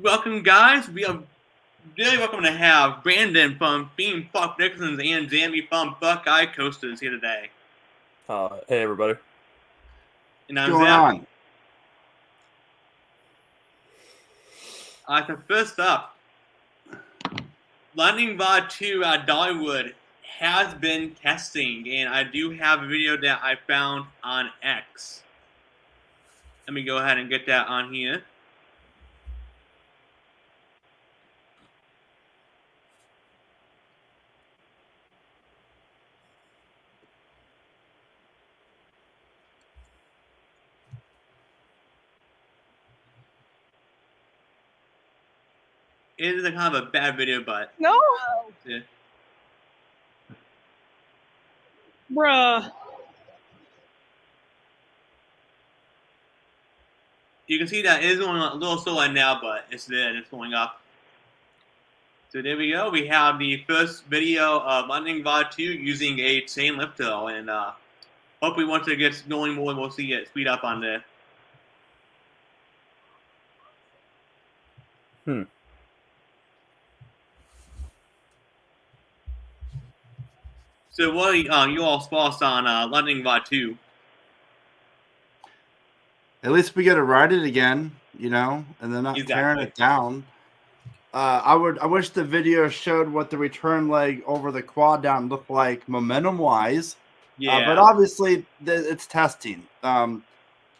welcome, guys. We are really welcome to have Brandon from Theme Park Nixons and Jamie from Buckeye Coasters here today. Hey, everybody. And I'm What's going Zach. on? So first up, Lightning Rod 2 at Dollywood has been testing, and I do have a video that I found on X. Let me go ahead and get that on here. It is a kind of a bad video, but No. yeah. Bruh. You can see that it is going a little slow right now, but it's there and it's going up. So there we go. We have the first video of Lightning Rod 2 using a chain lift hill, and hopefully once it gets going more, we'll see it speed up on there. So what are you all thoughts on Lightning Rod 2? At least we get to ride it again, and they're not tearing it down. I wish the video showed what the return leg over the quad down looked like momentum-wise. Yeah. But obviously, it's testing. I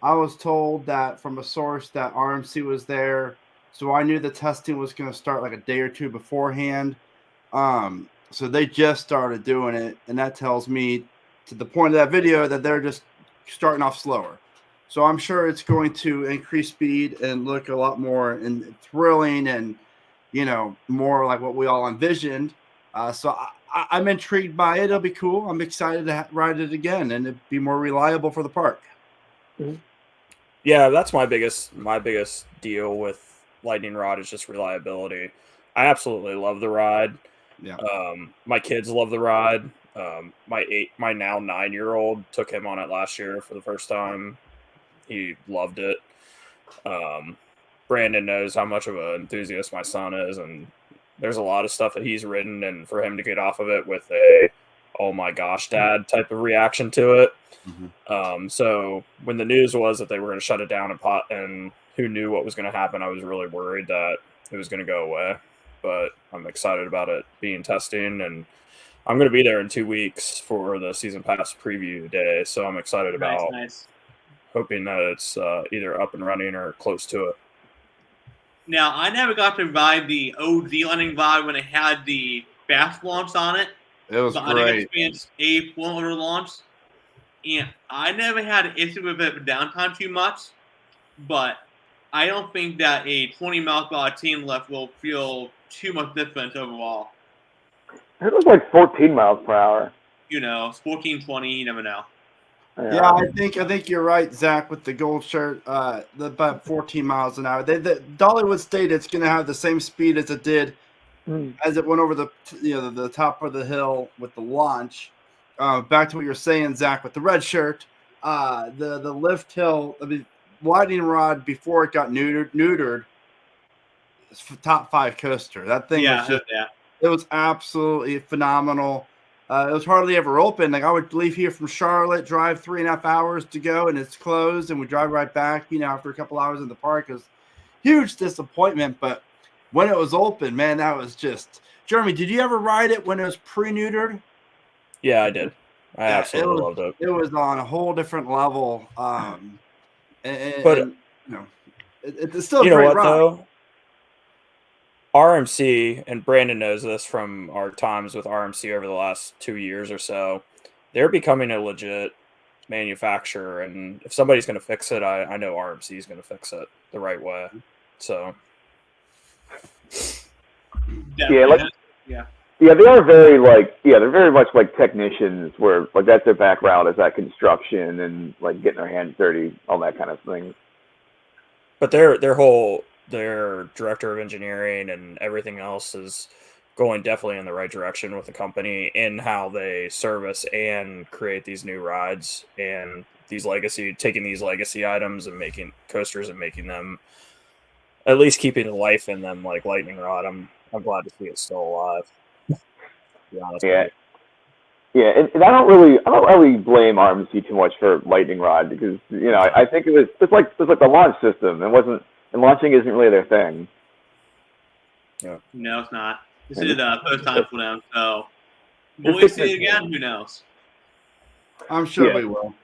was told that from a source that RMC was there, so I knew the testing was going to start like a day or two beforehand. So they just started doing it, and that tells me, to the point of that video, that they're just starting off slower. So I'm sure it's going to increase speed and look a lot more thrilling and, more like what we all envisioned. So I'm intrigued by it. It'll be cool. I'm excited to ride it again and it'd be more reliable for the park. Mm-hmm. Yeah, that's my biggest deal with Lightning Rod is just reliability. I absolutely love the ride. Yeah. My kids love the ride. My now 9-year-old took him on it last year for the first time. He loved it. Brandon knows how much of an enthusiast my son is, and there's a lot of stuff that he's ridden, and for him to get off of it with a "oh my gosh, Dad" type of reaction to it. Mm-hmm. So when the news was that they were going to shut it down and who knew what was going to happen, I was really worried that it was going to go away. But I'm excited about it being testing, and I'm going to be there in 2 weeks for the season pass preview day. So I'm excited about hoping that it's either up and running or close to it. Now, I never got to ride the OG Lightning Rod when it had the fast launch on it. It was great. I didn't experience a full launch, and I never had an issue with it for downtime too much, but I don't think that a 20 miles per hour chain lift will feel too much difference overall. It was like 14 miles per hour. 14, 20, you never know. Yeah, I think you're right, Zach, with the gold shirt. About 14 miles an hour. The Dollywood stated it's going to have the same speed as it did as it went over the top of the hill with the launch. Back to what you're saying, Zach, with the red shirt, the lift hill, Lightning Rod before it got neutered, top 5 coaster. That thing was just it was absolutely phenomenal. It was hardly ever open. Like I would leave here from Charlotte, drive 3.5 hours to go, and it's closed, and we drive right back. After a couple hours in the park, it was huge disappointment. But when it was open, man, that was just. Jeremy, did you ever ride it when it was pre-neutered? Yeah, I did. I absolutely loved it. It was on a whole different level. It's still a great ride. Though? RMC, and Brandon knows this from our times with RMC over the last 2 years or so, they're becoming a legit manufacturer, and if somebody's going to fix it, I know RMC is going to fix it the right way. So, yeah, they are very they're very much like technicians, where that's their background is that construction and getting their hands dirty, all that kind of thing. But their director of engineering and everything else is going definitely in the right direction with the company in how they service and create these new rides and taking these legacy items and making coasters and making them at least keeping life in them like lightning rod. I'm glad to see it still alive. To be honest with you. Yeah, and I don't really blame RMC too much for lightning rod because I think it's like the launch system. And launching isn't really their thing. Yeah. No, it's not. This is the first time for them, so will we see it again? Who knows? I'm sure we will.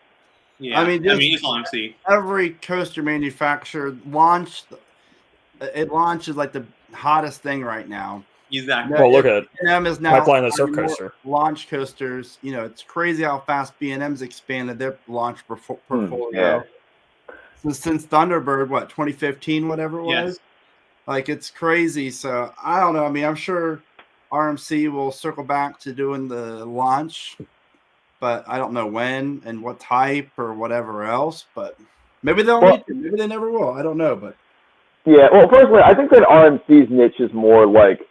Yeah, I mean, it's RMC. Every coaster manufacturer launches like the hottest thing right now. Exactly. Well, look at B&M is now Pipeline, the surf coaster. Launch coasters. It's crazy how fast B&M's expanded their launch portfolio. Yeah. Since Thunderbird, 2015, whatever it was. Yes. Like, it's crazy. So I don't know. I mean, I'm sure RMC will circle back to doing the launch, but I don't know when and what type or whatever else. But maybe they'll need to. Maybe they never will. I don't know. But yeah, well, personally, I think that RMC's niche is more like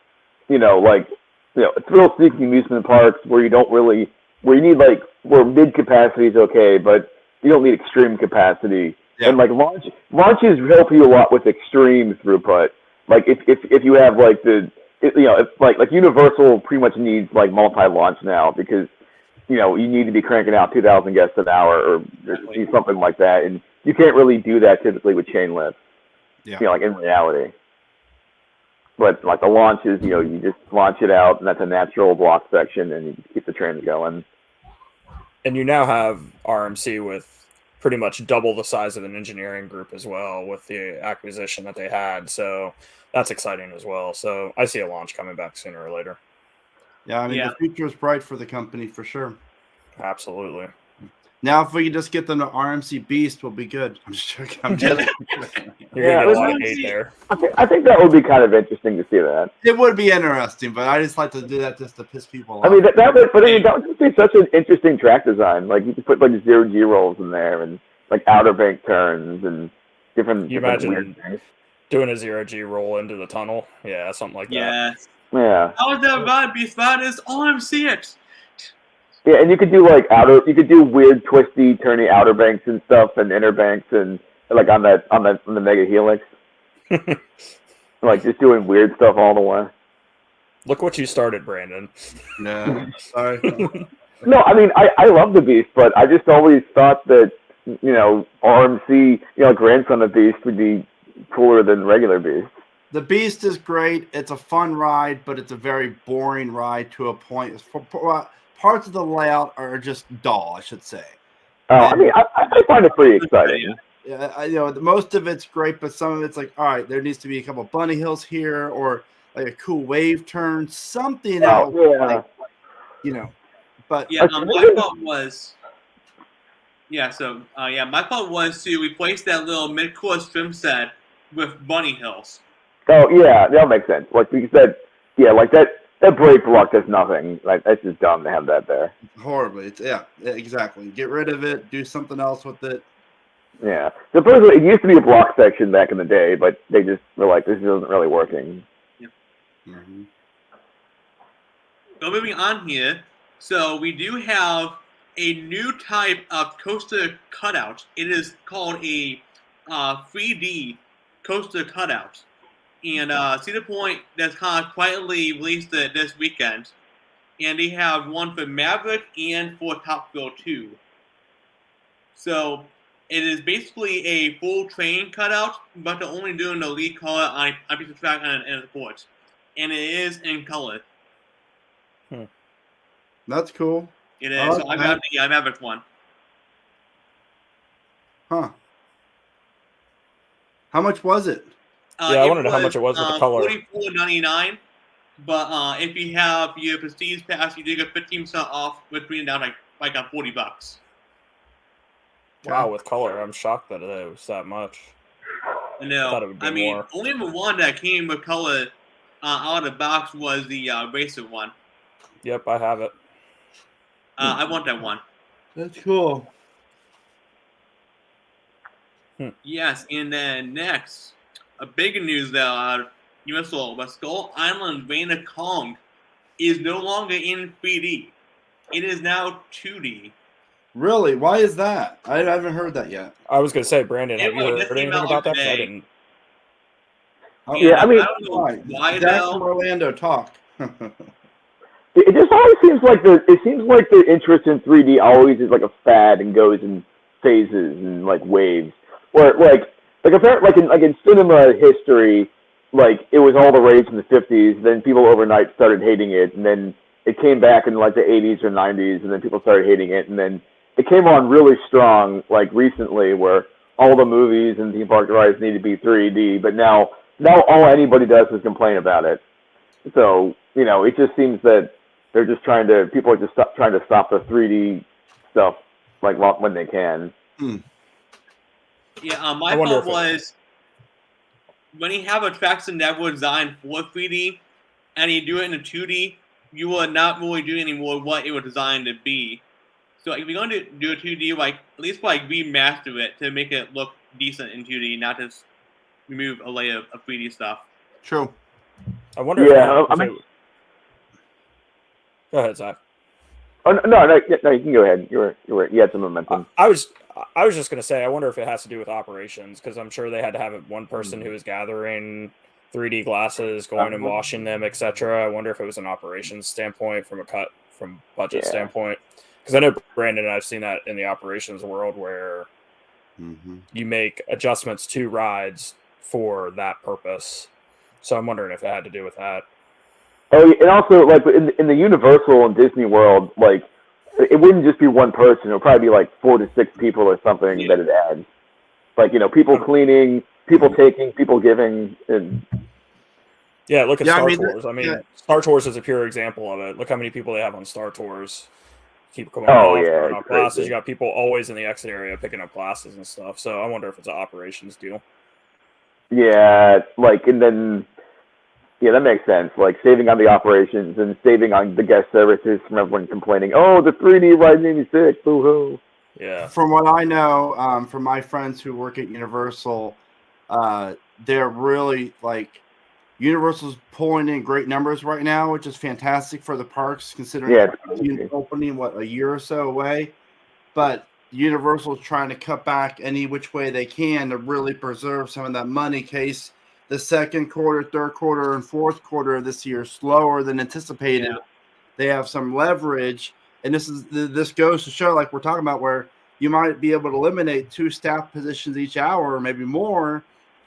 thrill-seeking amusement parks where you need where mid capacity is okay, but you don't need extreme capacity. Yeah. And like launches help you a lot with extreme throughput. Like if you have like Universal pretty much needs like multi-launch now because you need to be cranking out 2,000 guests an hour or something like that, and you can't really do that typically with chain lifts. Yeah. Like in reality. But like the launches, you just launch it out, and that's a natural block section, and you keep the trains going. And you now have RMC with pretty much double the size of an engineering group as well with the acquisition that they had. So that's exciting as well. So I see a launch coming back sooner or later. Yeah, I mean, the future is bright for the company for sure. Absolutely. Now, if we can just get them to RMC Beast, we'll be good. I'm just joking. I'm joking. You're going to get a lot of hate there. I think that would be kind of interesting to see that. It would be interesting, but I just like to do that just to piss people off. I mean, that would just be such an interesting track design. Like, you could put, like, zero-G rolls in there and, like, outer bank turns and different imagine doing a zero-G roll into the tunnel? Yeah, something like that. Yes. Yeah. How is that ride Beast Riders? RMC it. Yeah, and you could do weird twisty, turny outer banks and stuff, and inner banks, and like on the Mega Helix, like just doing weird stuff all the way. Look what you started, Brandon. No, sorry. No, I mean I love the Beast, but I just always thought that RMC, grandson of Beast would be cooler than regular Beast. The Beast is great. It's a fun ride, but it's a very boring ride to a point. Parts of the layout are just dull, I should say. Oh, I mean, I find it pretty exciting. Yeah, most of it's great, but some of it's like, all right, there needs to be a couple bunny hills here, or like a cool wave turn, something else. Yeah. But yeah, my thought was, my thought was to replace that little mid-course swim set with bunny hills. Oh yeah, that makes sense. Like you said, that break block does nothing. Like that's just dumb to have that there. Horribly. Exactly. Get rid of it. Do something else with it. Yeah. Supposedly it used to be a block section back in the day, but they just were like, this isn't really working. Yeah. Mm-hmm. So moving on here, so we do have a new type of coaster cutout. It is called a 3D coaster cutout. And Cedar Point that's kind of quietly released it this weekend. And they have one for Maverick and for Top Thrill 2. So it is basically a full train cutout, but they're only doing the lead color on a piece of track and a port. And it is in color. That's cool. It is. So I got the Maverick one. Huh. How much was it? I want to know how much it was with the color. $44.99, but if you have your Prestige Pass, you do get 15% off with bringing down like $40. Wow, with color, I'm shocked that it was that much. I know. I thought it would be more. Only the one that came with color out of the box was the Racer one. Yep, I have it. I want that one. That's cool. Yes, and then next, a big news though out of Universal, but Skull Island Reign of Kong is no longer in 3D. It is now 2D. Really? Why is that? I haven't heard that yet. I was going to say, Brandon, have you heard anything about that? I didn't. Oh, Yeah, I mean, I don't know why Zach though. from Orlando, talk. it just always seems like the interest in 3D always is like a fad and goes in phases and like waves. Or apparently like in cinema history, like it was all the rage in the 50s. Then people overnight started hating it, and then it came back in like the 80s or 90s, and then people started hating it, and then it came on really strong like recently, where all the movies and theme park rides need to be 3D. But now all anybody does is complain about it. So it just seems that they're just people are just trying to stop the 3D stuff like when they can. Yeah, my thought was when you have attraction that were designed for 3D and you do it in a 2D, you will not really do anymore what it was designed to be. So if you're going to do a 2D, like at least remaster it to make it look decent in 2D, not just remove a layer of 3D stuff. True. I wonder. Yeah, Go ahead, Zach. Oh no, you can go ahead. You had some momentum. I was just gonna say, I wonder if it has to do with operations, because I'm sure they had to have one person who was gathering 3D glasses, going and washing them, etc. I wonder if it was an operations standpoint from budget standpoint, because I know Brandon and I've seen that in the operations world where you make adjustments to rides for that purpose. So I'm wondering if it had to do with that. Oh, and also like in the Universal and Disney World, like it wouldn't just be one person; it would probably be like 4 to 6 people or something that it adds. Like people cleaning, people taking, people giving, and look at Star Tours. Star Tours is a pure example of it. Look how many people they have on Star Tours. Keep coming off glasses. You got people always in the exit area picking up glasses and stuff. So I wonder if it's an operations deal. Yeah, and then. Yeah, that makes sense. Like saving on the operations and saving on the guest services from everyone complaining. Oh, the 3D ride made me sick. Boo hoo. Yeah. From what I know, from my friends who work at Universal, they're really Universal's pulling in great numbers right now, which is fantastic for the parks, considering opening a year or so away. But Universal's trying to cut back any which way they can to really preserve some of that money in case the second quarter, third quarter, and fourth quarter of this year slower than anticipated. Yeah. They have some leverage, and this goes to show, like we're talking about, where you might be able to eliminate 2 staff positions each hour, or maybe more,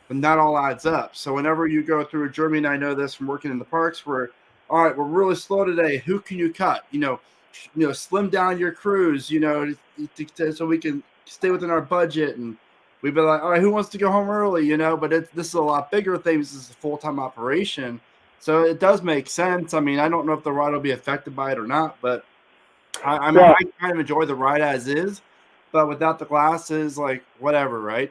but not all adds up. So whenever you go through Germany, and I know this from working in the parks, where all right, we're really slow today. Who can you cut? Slim down your crews. So we can stay within our budget and. We'd be like, all right, who wants to go home early, But this is a lot bigger thing. This is a full-time operation. So it does make sense. I mean, I don't know if the ride will be affected by it or not, but I kind of enjoy the ride as is. But without the glasses, whatever, right?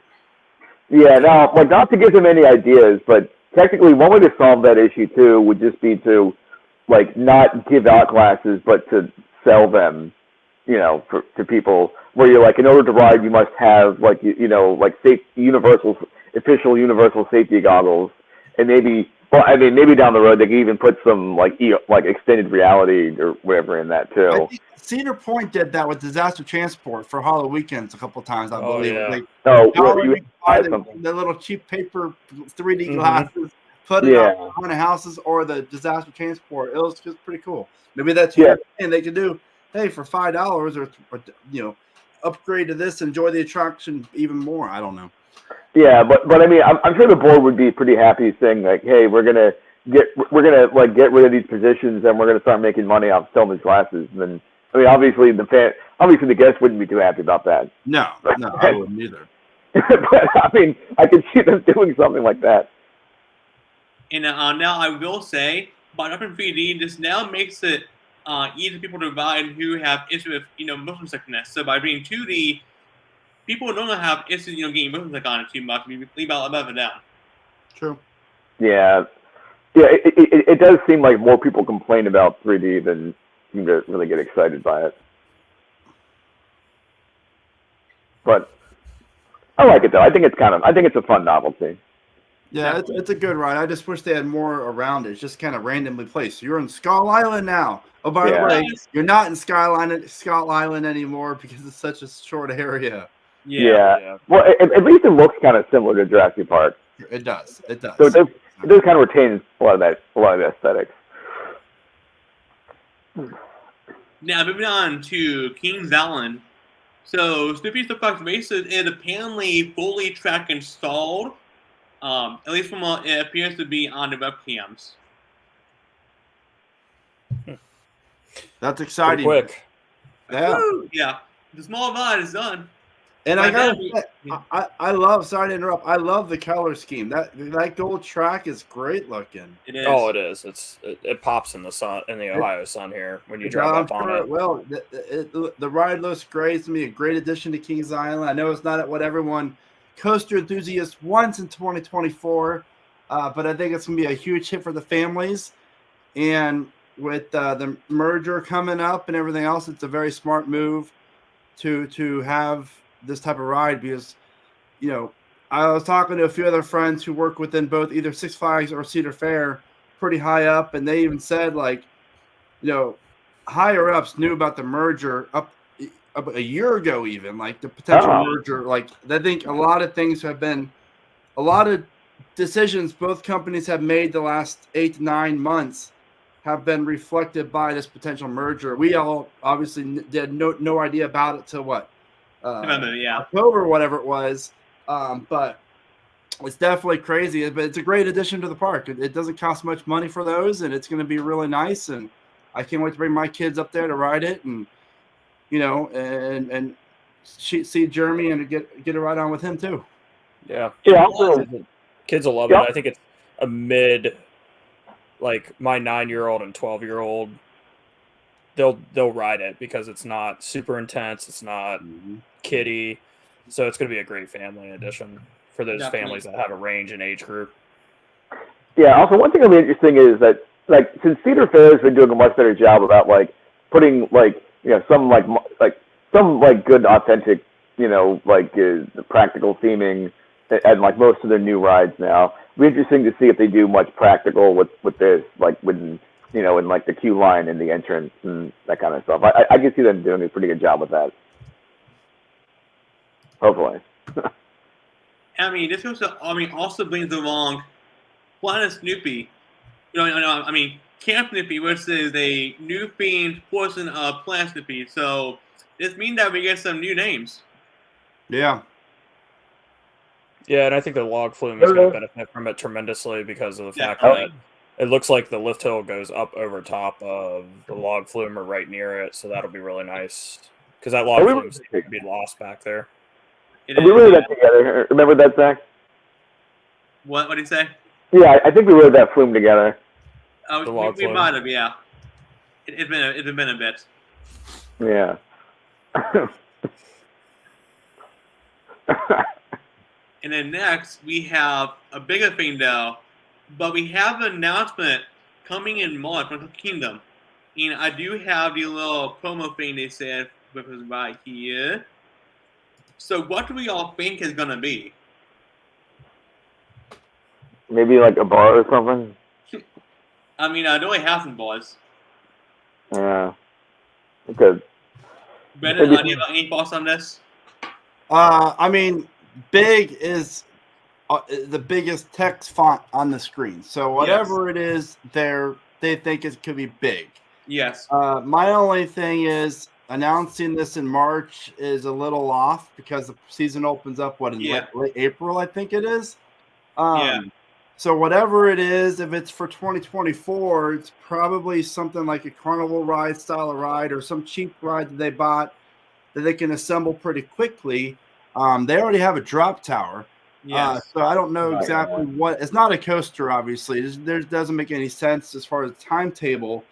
Yeah, now, not to give them any ideas, but technically one way to solve that issue, too, would just be to, not give out glasses, but to sell them, to people. Where you're in order to ride, you must have official Universal safety goggles, and maybe down the road they could even put some extended reality or whatever in that too. I think Cedar Point did that with Disaster Transport for Halloween weekends a couple times, I believe. Yeah. You buy the little cheap paper 3D glasses, put it on haunted houses or the Disaster Transport. It was just pretty cool. Maybe that's and they could do. Hey, for $5 or upgrade to this, enjoy the attraction even more. I don't know. Yeah, but I mean, I'm sure the board would be pretty happy saying hey, we're gonna get rid of these positions and we're gonna start making money off selling these glasses. And then obviously the guests wouldn't be too happy about that. No, I wouldn't either. But I could see them doing something like that. And now I will say, by up in 3D, this now makes it easy for people to ride who have issues with motion sickness. So by being 2D, people don't have issues getting motion sick on it too much. We leave out above and down. True. Yeah. It does seem like more people complain about 3D than seem to really get excited by it. But I like it though. I think it's a fun novelty. Yeah, it's a good ride. I just wish they had more around it. It's just kind of randomly placed. You're in Skull Island now. Oh, by the way, you're not in Skull Island anymore because it's such a short area. Yeah. Well, at least it looks kind of similar to Jurassic Park. It does. So it does kind of retain a lot of the aesthetics. Now, moving on to Kings Island. So, Snoopy's the Fox Races is apparently fully track installed, at least from what it appears to be on the webcams. That's Pretty exciting. quick. Yeah. Woo! Yeah. The small ride is done. And But I gotta then say, I love. Sorry to interrupt. I love the color scheme. That gold track is great looking. it is. Oh, it is. It pops in the sun, in the Ohio sun here when you drive I'm up on sure it. Well, the ride looks great. It's gonna be a great addition to Kings Island. I know it's not what everyone coaster enthusiasts wants in 2024, but I think it's gonna be a huge hit for the families. And with the merger coming up and everything else, it's a very smart move to have this type of ride because, you know, I was talking to a few other friends who work within both either Six Flags or Cedar Fair pretty high up, and they even said, like, you know, higher ups knew about the merger up a year ago, even like the potential merger. Like, I think a lot of things have been, a lot of decisions both companies have made the last 8 to 9 months have been reflected by this potential merger. We all obviously did no idea about it till what? October, whatever it was. But it's definitely crazy. But it's a great addition to the park. It doesn't cost much money for those, and it's going to be really nice. And I can't wait to bring my kids up there to ride it, and you know, and see Jeremy and get a ride on with him too. Yeah. Yeah. Kids will love it. I think it's a mid, like my 9-year-old and 12-year-old. They'll ride it because it's not super intense. It's not kiddie. So it's going to be a great family addition for those families that have a range in age group. Yeah. Also, one thing that'll be interesting is that, like, since Cedar Fair has been doing a much better job about like putting like, you know, some good authentic, you know, like the practical theming and like most of their new rides now. It'll be interesting to see if they do much practical with this, like when, you know, in like the queue line and the entrance and that kind of stuff. I can see them doing a pretty good job with that. Hopefully. I mean, this also brings along Planet Snoopy. I mean, Camp Snoopy versus a new themed portion of Planet Snoopy. So this means that we get some new names. Yeah. Yeah, and I think the log flume is going to benefit from it tremendously because of the fact that it looks like the lift hill goes up over top of the log flume or right near it, so that'll be really nice. Because that log flume seems to be lost back there. We rode that together. Remember that, Zach? What did he say? Yeah, I think we rode that flume together. We might have, yeah. It's been a bit. Yeah. And then next, we have a bigger thing, though. But we have an announcement coming in March from the Kingdom. And I do have the little promo thing they said with us right here. So what do we all think is going to be? Maybe like a bar or something? I mean, I know it has some bars. Yeah. Okay. Brendan, do you have any thoughts on this? I mean, big is the biggest text font on the screen. So whatever it is, they think it could be big. Yes. My only thing is announcing this in March is a little off because the season opens up in late April, I think it is. So whatever it is, if it's for 2024, it's probably something like a carnival ride style of ride or some cheap ride that they bought that they can assemble pretty quickly. They already have a drop tower. So I don't know exactly what. It's not a coaster, obviously. There doesn't make any sense as far as timetable.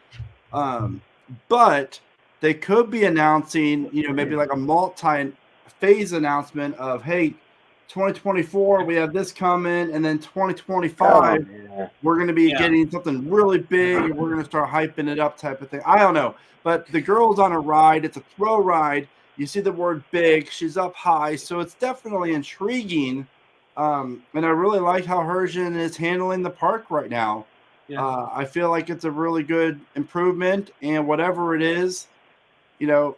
But they could be announcing, you know, maybe like a multi-phase announcement of, hey, 2024, we have this coming, and then 2025, we're going to be getting something really big, and we're going to start hyping it up type of thing. I don't know. But the girl's on a ride. It's a throw ride. You see the word big. She's up high. So it's definitely intriguing. And I really like how Hersian is handling the park right now. I feel like it's a really good improvement. And whatever it is, you know,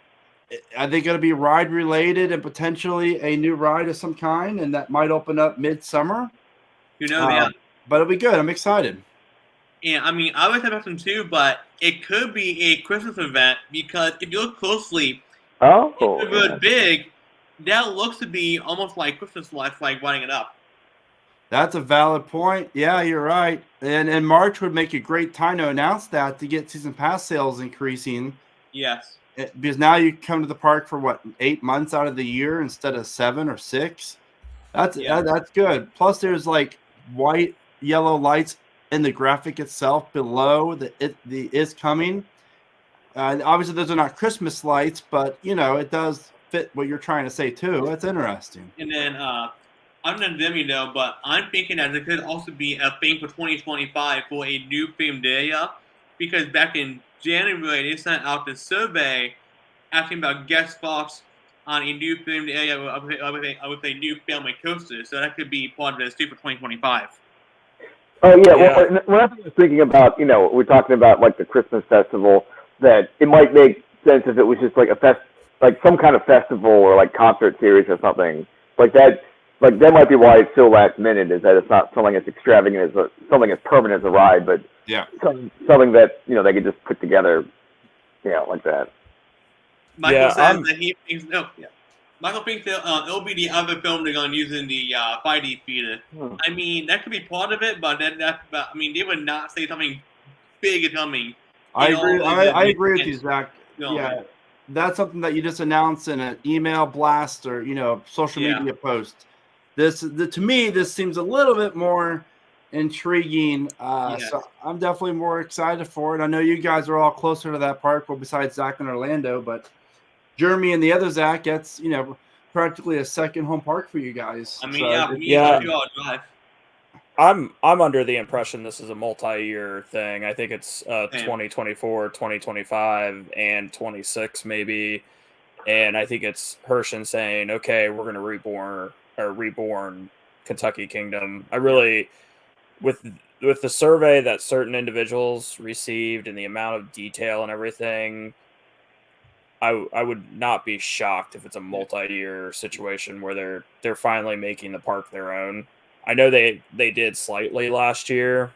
are they going to be ride related and potentially a new ride of some kind? And that might open up midsummer. You know, but it'll be good. I'm excited. And I mean, I was expecting too, but it could be a Christmas event because if you look closely, if it was big, that looks to be almost like Christmas lights, like lighting it up. That's a valid point. Yeah, you're right. And March would make a great time to announce that to get season pass sales increasing. Yes. Because now you come to the park for 8 months out of the year instead of 7 or 6. That's good. Plus, there's like white, yellow lights in the graphic itself below the is coming. Obviously, those are not Christmas lights, but it does fit what you're trying to say too. That's interesting. And then I'm not them, but I'm thinking that it could also be a thing for 2025 for a new themed area, because back in January they sent out this survey asking about guest spots on a new themed area with a new family coaster. So that could be part of this too for 2025. Oh yeah. Well, when I was thinking about, we're talking about like the Christmas festival, that it might make sense if it was just like like some kind of festival or like concert series or something like that. Like that might be why it's so last minute, is that it's not something as extravagant as something as permanent as a ride, but something that they could just put together, like that. Michael says that he thinks Michael thinks that it'll be the other film they're gonna use in the 5D theater. I mean, that could be part of it, but they would not say something big is coming. I agree with you, Zach. Yeah, that's something that you just announce in an email blast or social media post. To me, this seems a little bit more intriguing. So I'm definitely more excited for it. I know you guys are all closer to that park, well, besides Zach and Orlando, but Jeremy and the other Zach, that's practically a second home park for you guys. I mean, I'm under the impression this is a multi-year thing. I think it's 2024, 2025, and 26 maybe. And I think it's Herschend saying, okay, we're going to reborn Kentucky Kingdom. I really, with the survey that certain individuals received and the amount of detail and everything, I would not be shocked if it's a multi-year situation where they're finally making the park their own. I know they did slightly last year,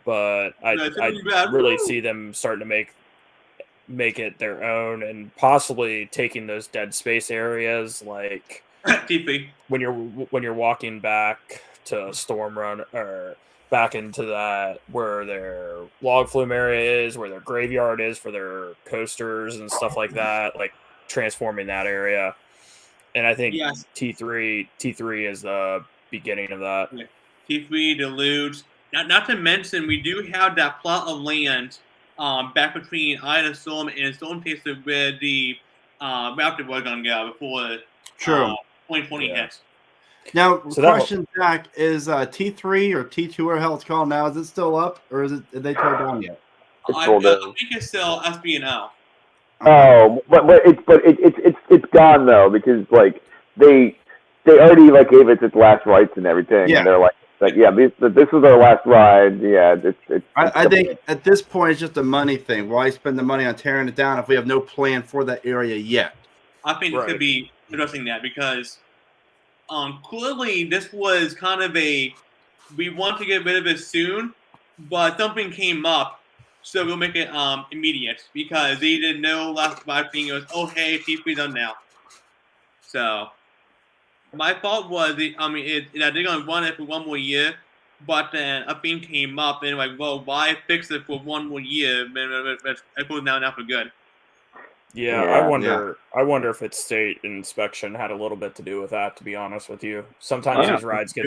but I really see them starting to make it their own, and possibly taking those dead space areas like when you're walking back to Storm Run or back into that where their log flume area is, where their graveyard is for their coasters and stuff like that, like transforming that area. And I think T3 is the beginning of that. T3, Deluge. Not to mention, we do have that plot of land back between Ida Storm and Storm Chaser where the Raptor was going to go before 2020 hits. Now, question, Zach, is T3 or T2 or how it's called now, is it still up or is they tore down yet? I think it's still SB&O. Oh, but it's gone though, because like they already like gave it its last rights and everything. Yeah. And they're like this is our last ride. Yeah, I think at this point it's just a money thing. Why spend the money on tearing it down if we have no plan for that area yet? I think it could be addressing that because clearly this was kind of we want to get rid of it soon, but something came up, so we'll make it immediate because they didn't know last thing it was, oh hey, T3 done now. So my thought was, they're gonna run it for one more year, but then a thing came up and like, well, why fix it for one more year? It goes now for good. Yeah, I wonder if its state inspection had a little bit to do with that. To be honest with you, sometimes these rides these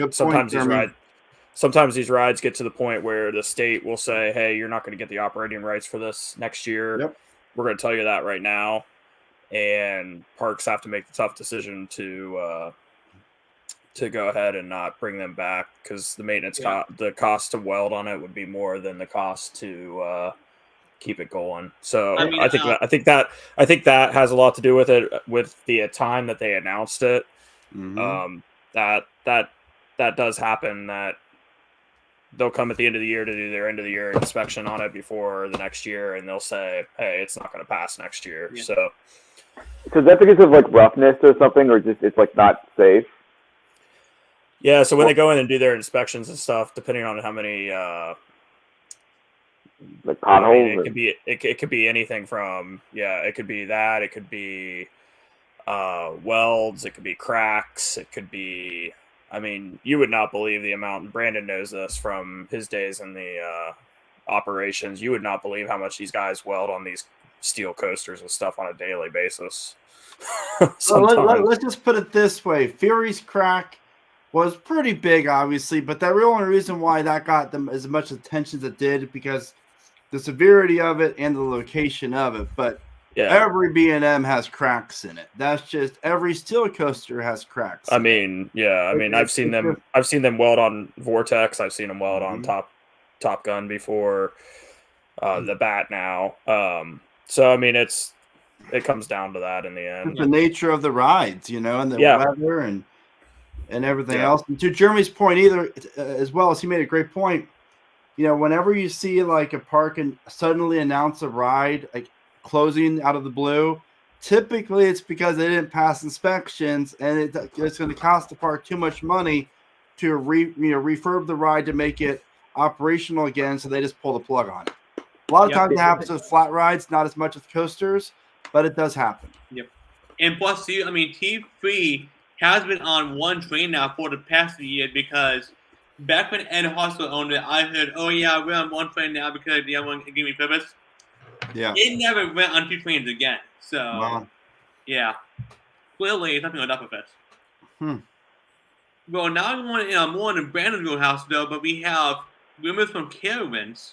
rides get to the point where the state will say, "Hey, you're not going to get the operating rights for this next year. Yep. We're going to tell you that right now," and parks have to make the tough decision to go ahead and not bring them back because the maintenance the cost to weld on it would be more than the cost to keep it going. So I think that has a lot to do with it, with the time that they announced it. Mm-hmm. That does happen, that they'll come at the end of the year to do their end of the year inspection on it before the next year, and they'll say, hey, it's not going to pass next year. So is that because of like roughness or something, or just it's like not safe? Yeah, so when they go in and do their inspections and stuff, depending on how many like potholes. it could be anything from it could be that, it could be welds, it could be cracks, it could be. I mean, you would not believe the amount. Brandon knows this from his days in the operations. You would not believe how much these guys weld on these steel coasters and stuff on a daily basis. Let's just put it this way: Fury's crack was pretty big, obviously, but the real only reason why that got them as much attention as it did because the severity of it and the location of it. But every B&M has cracks in it. That's just every steel coaster has cracks. I mean, I've seen them weld on Vortex. I've seen them weld on Top Gun before. The Bat now. So I mean, it comes down to that in the end. It's the nature of the rides, and the weather and everything else. And to Jeremy's point, as well as he made a great point. Whenever you see like a park and suddenly announce a ride like closing out of the blue, typically it's because they didn't pass inspections and it's going to cost the park too much money to refurb the ride to make it operational again. So they just pull the plug on it. A lot of times it happens with flat rides, not as much with coasters, but it does happen. Yep. And plus, T3 has been on one train now for the past year because back when Ed Hostel owned it, I heard, we're on one train now because the other one gave me purpose. Yeah. It never went on two trains again. So, clearly something like that with us. Well, now we want more in the Brandon's wheelhouse, though, but we have rumors from Carowinds.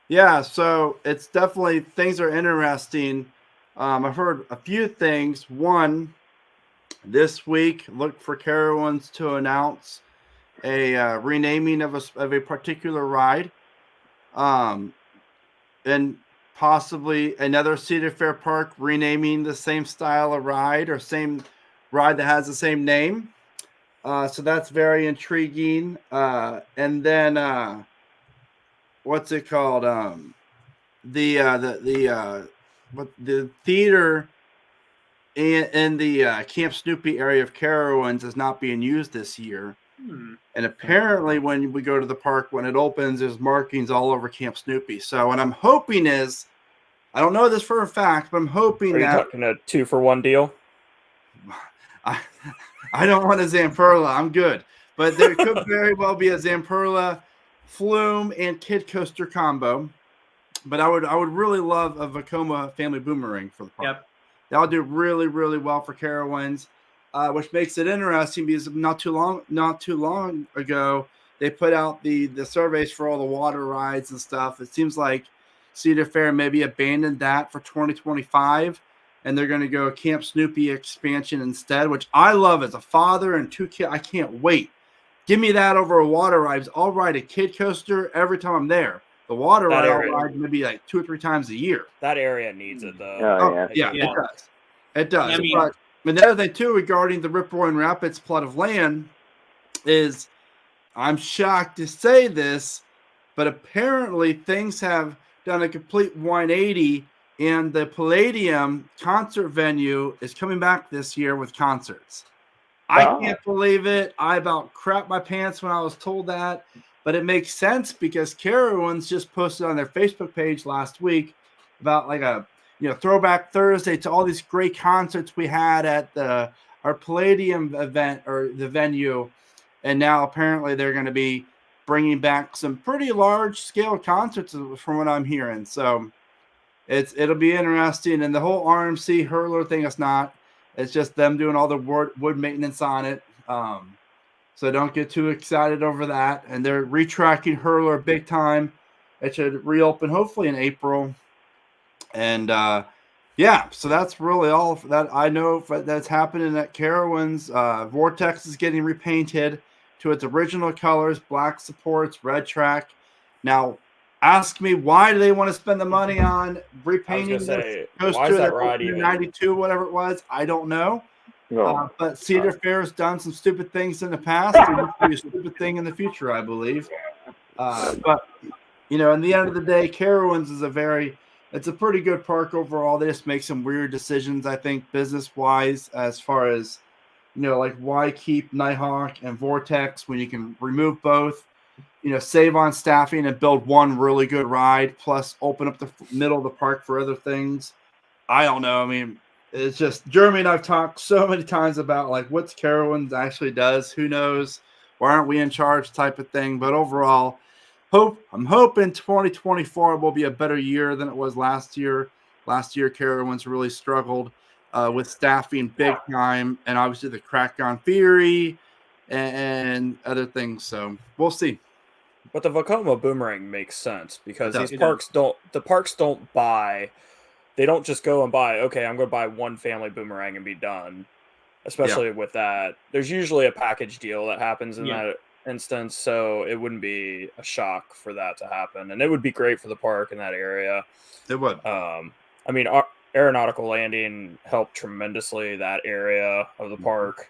Yeah, so it's definitely things are interesting. I've heard a few things. One, this week, look for Carowinds to announce a renaming of a particular ride, and possibly another Cedar Fair park renaming the same style of ride or same ride that has the same name. So that's very intriguing. And then what's it called? The theater in the Camp Snoopy area of Carowinds is not being used this year. And apparently when we go to the park, when it opens, there's markings all over Camp Snoopy. So what I'm hoping is, I don't know this for a fact, but I'm hoping Are you talking a 2-for-1 deal? I don't want a Zamperla. I'm good. But there could very well be a Zamperla, Flume, and Kid Coaster combo. But I would really love a Vekoma family boomerang for the park. Yep. That would do really, really well for Carowinds, which makes it interesting because not too long ago they put out the surveys for all the water rides and stuff. It seems like Cedar Fair maybe abandoned that for 2025, and they're going to go Camp Snoopy expansion instead, which I love as a father and 2 kids. I can't wait. Give me that over a water ride. I'll ride a kid coaster every time I'm there. The water ride I'll ride maybe like 2 or 3 times a year. That area needs it though. It does. It does. But the other thing too regarding the Rip Roaring Rapids plot of land is, I'm shocked to say this, but apparently things have done a complete 180, and the Palladium concert venue is coming back this year with concerts. I can't believe it. I about crapped my pants when I was told that, but it makes sense because Carowinds just posted on their Facebook page last week about like a throwback Thursday to all these great concerts we had at our Palladium event or the venue, and now apparently they're going to be bringing back some pretty large scale concerts from what I'm hearing. So it'll be interesting, and the whole RMC hurler thing is not. It's just them doing all the wood maintenance on it. So don't get too excited over that. And they're retracking hurler big time. It should reopen hopefully in April. And so that's really all that I know that's happening at Carowinds. Vortex is getting repainted to its original colors, black supports, red track. Now, ask me, why do they want to spend the money on repainting this coaster that ride 92, whatever it was? I don't know. But Cedar Fair has done some stupid things in the past, and it's going to be a stupid thing in the future, I believe. But in the end of the day, Carowinds is it's a pretty good park overall. They just make some weird decisions, I think, business-wise, as far as Like why keep Nighthawk and Vortex when you can remove both? Save on staffing and build one really good ride, plus open up the middle of the park for other things. I don't know. I mean, it's just Jeremy and I've talked so many times about like what's Carowinds actually does. Who knows? Why aren't we in charge? Type of thing. But overall, I'm hoping 2024 will be a better year than it was last year. Last year, Carowinds really struggled with staffing big time, and obviously the crack-on theory and other things. So we'll see. But the Vekoma Boomerang makes sense because these parks don't buy. They don't just go and buy, okay, I'm going to buy one family Boomerang and be done. Especially with that. There's usually a package deal that happens in that instance, so it wouldn't be a shock for that to happen. And it would be great for the park in that area. It would. I mean, Aeronautical Landing helped tremendously that area of the park.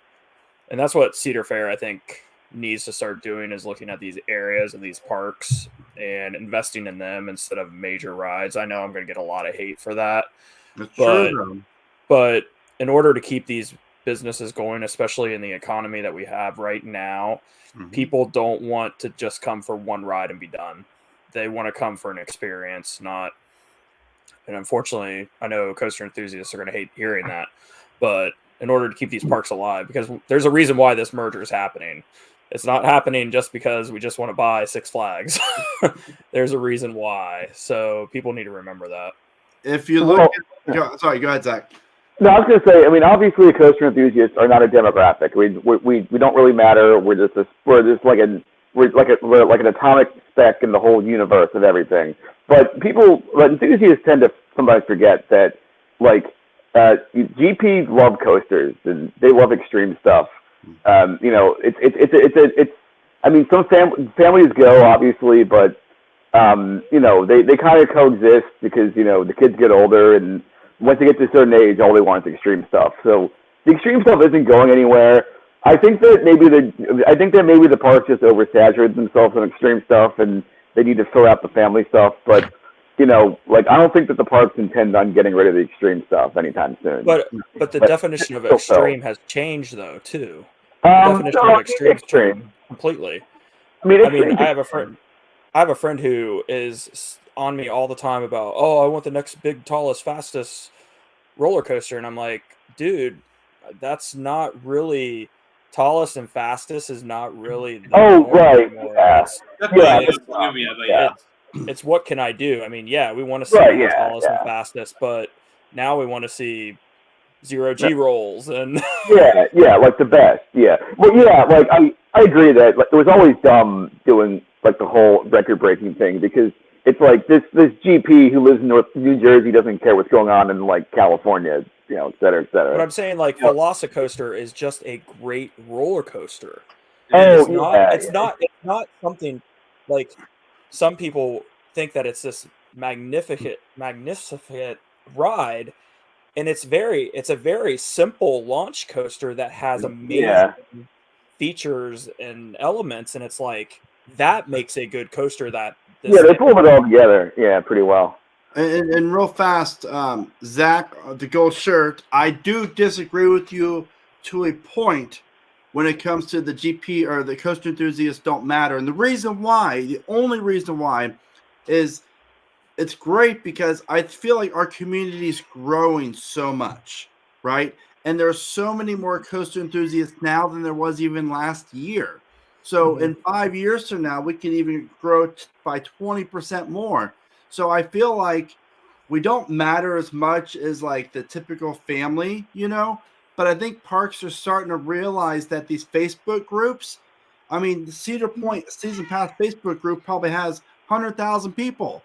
And that's what Cedar Fair, I think, needs to start doing, is looking at these areas of these parks and investing in them instead of major rides. I know I'm going to get a lot of hate for that. But in order to keep these businesses going, especially in the economy that we have right now, people don't want to just come for one ride and be done. They want to come for an experience, not. And unfortunately, I know coaster enthusiasts are going to hate hearing that, but in order to keep these parks alive, because there's a reason why this merger is happening. It's not happening just because we just want to buy Six Flags. There's a reason why. So people need to remember that. If you look sorry, go ahead, Zach. No, I was going to say, I mean, obviously coaster enthusiasts are not a demographic. We don't really matter. We're like an atomic speck in the whole universe of everything. But enthusiasts tend to sometimes forget that, like, GPs love coasters and they love extreme stuff. It's I mean, some families go obviously, but they kind of coexist because the kids get older, and once they get to a certain age, all they want is extreme stuff. So the extreme stuff isn't going anywhere. I think that maybe the parks just oversaturated themselves on extreme stuff, and they need to fill out the family stuff. But I don't think that the parks intend on getting rid of the extreme stuff anytime soon. But the definition of extreme has changed though too. The definition of extreme completely. I mean, I have a friend who is on me all the time about, I want the next big, tallest, fastest roller coaster, and I'm like, dude, that's not really tallest and fastest is not really. It's what can I do? I mean, we want to see the tallest and fastest, but now we want to see 0G rolls and like the best. Well, I agree that it was always dumb doing like the whole record-breaking thing, because it's like this GP who lives in New Jersey doesn't care what's going on in like California, et cetera, et cetera. But I'm saying like Velocicoaster is just a great roller coaster. It's not something like some people think that it's this magnificent ride, and it's a very simple launch coaster that has amazing features and elements, and it's like that makes a good coaster. They pull it all together, pretty well. And real fast, Zach, the gold shirt, I do disagree with you to a point when it comes to the GP or the coaster enthusiasts don't matter. And the only reason why is it's great because I feel like our community is growing so much, right? And there's so many more coaster enthusiasts now than there was even last year. So in 5 years from now, we can even grow by 20% more. So I feel like we don't matter as much as like the typical family, but I think parks are starting to realize that these Facebook groups, I mean, the Cedar Point Season Pass Facebook group probably has 100,000 people.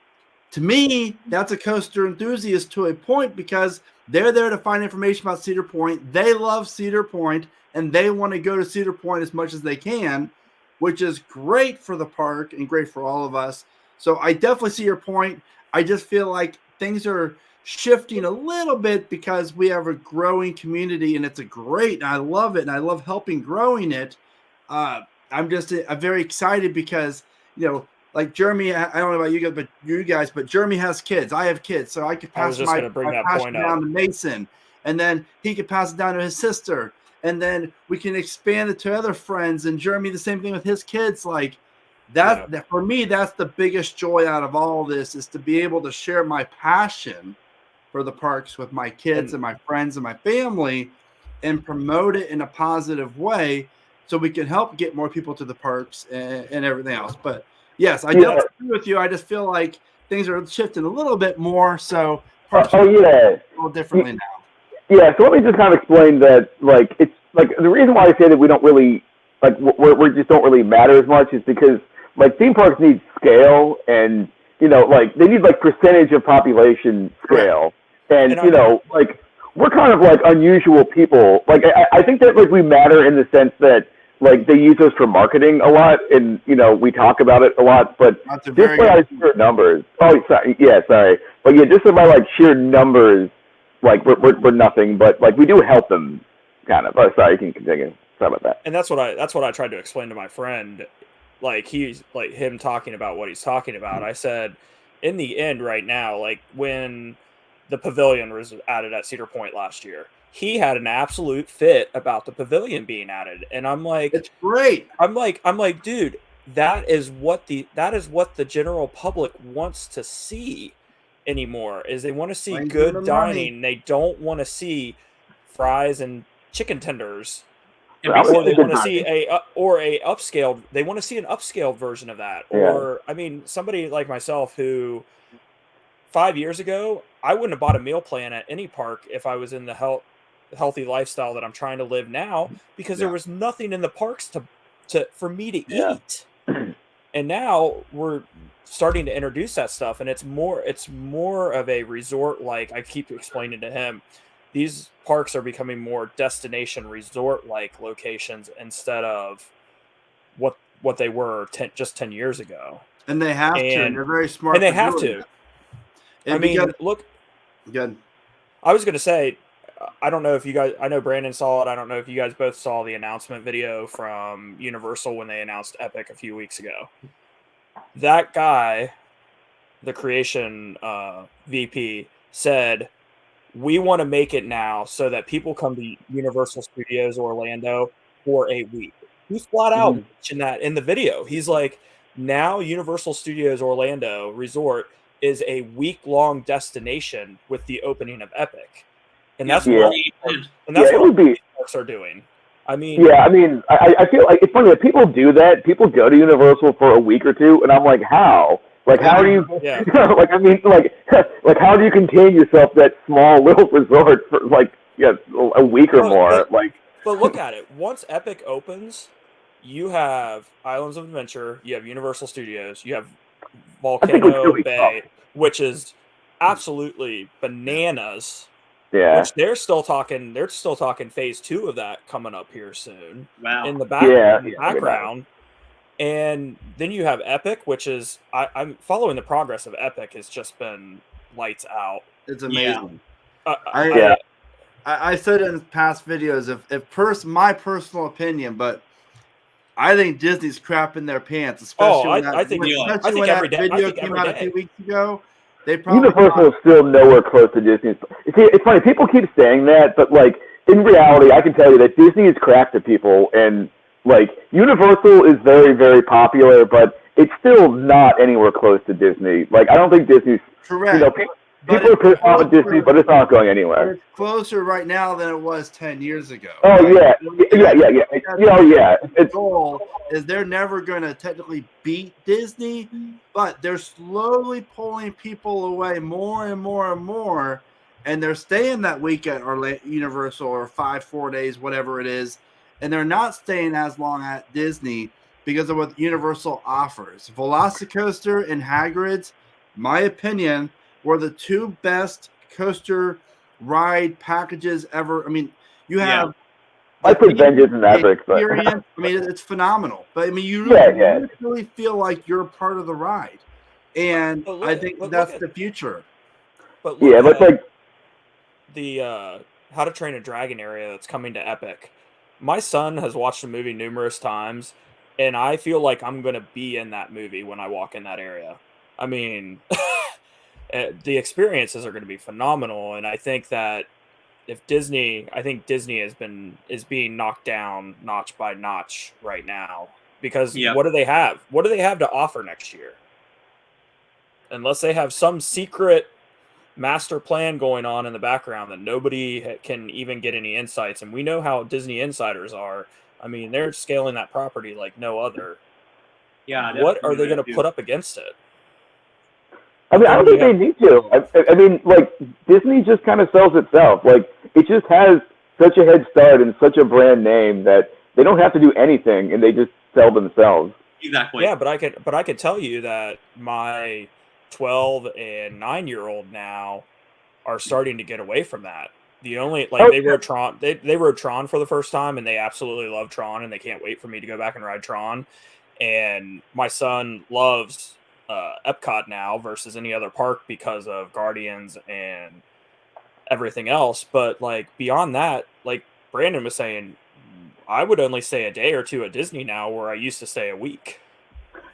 To me, that's a coaster enthusiast to a point, because they're there to find information about Cedar Point. They love Cedar Point, and they want to go to Cedar Point as much as they can, which is great for the park and great for all of us. So I definitely see your point. I just feel like things are shifting a little bit because we have a growing community, and it's and I love it, and I love helping growing it. I'm very excited because, like Jeremy, I don't know about you guys, but Jeremy has kids. I have kids, so I could pass my passion down to Mason, and then he could pass it down to his sister, and then we can expand it to other friends. And Jeremy, the same thing with his kids. Like that for me, that's the biggest joy out of all this, is to be able to share my passion for the parks with my kids and my friends and my family, and promote it in a positive way, so we can help get more people to the parks and everything else. But yes, I definitely agree with you. I just feel like things are shifting a little bit more. So parks are a little differently now. Yeah, so let me just kind of explain that. Like, it's like the reason why I say that we don't really we just don't really matter as much is because like theme parks need scale, and like they need like percentage of population scale, and like we're kind of like unusual people. Like I think that like we matter in the sense that like they use us for marketing a lot, and we talk about it a lot, but just by our sheer numbers. Oh, sorry. Yeah, sorry. But yeah, just by like sheer numbers, like we're nothing. But like we do help them, kind of. Oh, sorry. You can continue. Sorry about that. And that's what I tried to explain to my friend. Like he's like him talking about what he's talking about. I said, in the end, right now, like when the pavilion was added at Cedar Point last year, he had an absolute fit about the pavilion being added, and I'm like, it's great. I'm like, dude, that is what the general public wants to see anymore. Is they want to see good dining. They don't want to see fries and chicken tenders. Or they want to see a upscaled. They want to see an upscaled version of that. Yeah. Or I mean, somebody like myself who 5 years ago, I wouldn't have bought a meal plan at any park if I was in the healthy lifestyle that I'm trying to live now, because there was nothing in the parks for me to eat. And now we're starting to introduce that stuff, and it's more of a resort. Like I keep explaining to him, these parks are becoming more destination resort-like locations instead of what they were just 10 years ago. And they have to. And they're very smart. And they have to. I mean, look. Good. I was going to say, I don't know if you guys. I know Brandon saw it. I don't know if you guys both saw the announcement video from Universal when they announced Epic a few weeks ago. That guy, the creation VP, said, we want to make it now so that people come to Universal Studios Orlando for a week. He flat out mentioned that in the video. He's like, now Universal Studios Orlando Resort is a week-long destination with the opening of Epic. And that's what parks are doing. I mean, I feel like it's funny that people do that. People go to Universal for a week or two, and I'm like, how? Like, how do you, like, I mean, like how do you contain yourself that small little resort for, like, a week or more? But look at it. Once Epic opens, you have Islands of Adventure, you have Universal Studios, you have Volcano Bay, which is absolutely bananas. Yeah. Which they're still talking phase 2 of that coming up here soon. Wow. In the background. And then you have Epic, which is I'm following the progress of Epic. Has just been lights out. It's amazing. Yeah. I said in past videos, if my personal opinion, but I think Disney's crapping their pants, especially I think when that video came out a few weeks ago. Universal is still nowhere close to Disney. See, it's funny. People keep saying that, but like in reality, I can tell you that Disney is crap to people, and like Universal is very, very popular, but it's still not anywhere close to Disney. Like I don't think Disney's correct. People are pissed off at Disney, but it's not going anywhere. It's closer right now than it was 10 years ago. Oh right? Yeah. The goal is they're never going to technically beat Disney, but they're slowly pulling people away more and more and more, and they're staying that week at Universal or 4 days, whatever it is, and they're not staying as long at Disney because of what Universal offers. Velocicoaster and Hagrid's, my opinion, were the two best coaster ride packages ever. I mean, you have I put Vengeance and Epic, but I mean, it's phenomenal. But I mean, you really feel like you're part of the ride, and I think that's the future. But like the How to Train a Dragon area that's coming to Epic. My son has watched the movie numerous times, and I feel like I'm going to be in that movie when I walk in that area. I mean, the experiences are going to be phenomenal, and I think that if Disney, I think Disney is being knocked down notch by notch right now because what do they have? What do they have to offer next year? Unless they have some secret master plan going on in the background that nobody can even get any insights. And we know how Disney insiders are. I mean, they're scaling that property like no other. Yeah. What are they going to put up against it? I mean, I don't think they need to. I mean, like, Disney just kind of sells itself. Like, it just has such a head start and such a brand name that they don't have to do anything, and they just sell themselves. Exactly. Yeah, but I could tell you that my 12 and 9-year-old now are starting to get away from that. The only they rode Tron, they rode Tron for the first time, and they absolutely love Tron, and they can't wait for me to go back and ride Tron. And my son loves Epcot now versus any other park because of Guardians and everything else. But like beyond that, like Brandon was saying, I would only stay a day or two at Disney now where I used to stay a week.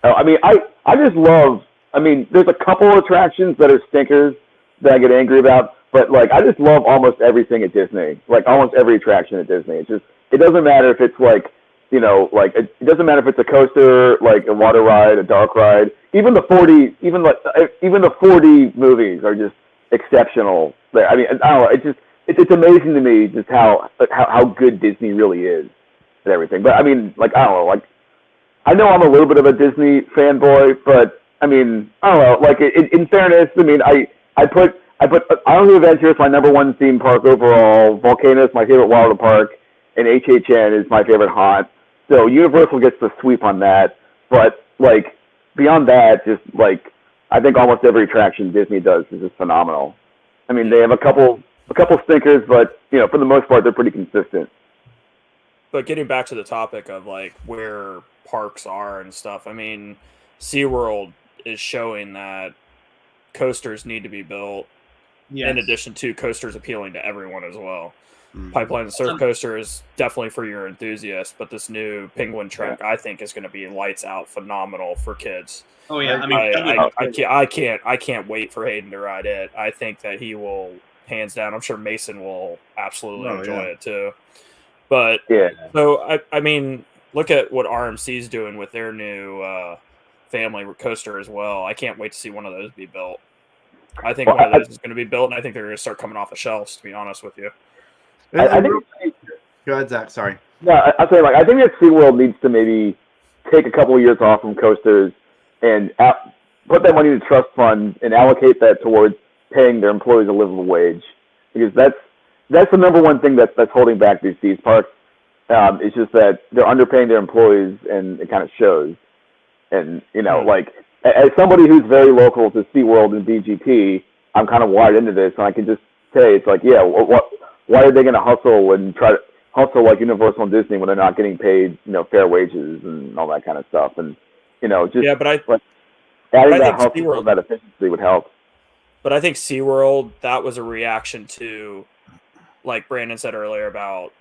I mean, I just love, I mean, there's a couple of attractions that are stinkers that I get angry about, but like I just love almost everything at Disney. Like almost every attraction at Disney. It's just, it doesn't matter if it's like, you know, like it doesn't matter if it's a coaster, like a water ride, a dark ride. Even the 4D movies are just exceptional. I mean, I don't know. It's amazing to me just how good Disney really is and everything. But I mean, like I don't know. Like I know I'm a little bit of a Disney fanboy, but I mean, I don't know. Like in fairness, I mean, I put Islands of Adventure as my #1 theme park overall. Volcano is my favorite water park, and HHN is my favorite haunt. So Universal gets the sweep on that, but like beyond that, just like I think almost every attraction Disney does is just phenomenal. I mean, they have a couple stinkers, but you know, for the most part, they're pretty consistent. But getting back to the topic of like where parks are and stuff, I mean, SeaWorld is showing that coasters need to be built. Yes. In addition to coasters appealing to everyone as well. Pipeline Surf Coaster is definitely for your enthusiasts, but this new Penguin Trek, I think, is going to be lights out, phenomenal for kids. Oh yeah, I mean, I can't wait for Hayden to ride it. I think that he will, hands down. I'm sure Mason will absolutely enjoy it too. But so I mean, look at what RMC is doing with their new family coaster as well. I can't wait to see one of those be built. I think one of those is going to be built, and I think they're going to start coming off the shelves. To be honest with you. I think. Go ahead, Zach. Sorry. Yeah, I'll say like I think that SeaWorld needs to maybe take a couple of years off from coasters and put that money in the trust fund and allocate that towards paying their employees a livable wage, because that's the #1 thing that's holding back these parks. It's just that they're underpaying their employees, and it kind of shows. And you know, like as somebody who's very local to SeaWorld and BGP, I'm kind of wired into this, and I can just say it's like, yeah, why are they going to hustle and try to hustle like Universal and Disney when they're not getting paid, you know, fair wages and all that kind of stuff? And you know, just adding that hustle and that efficiency would help. But I think SeaWorld, that was a reaction to, like Brandon said earlier about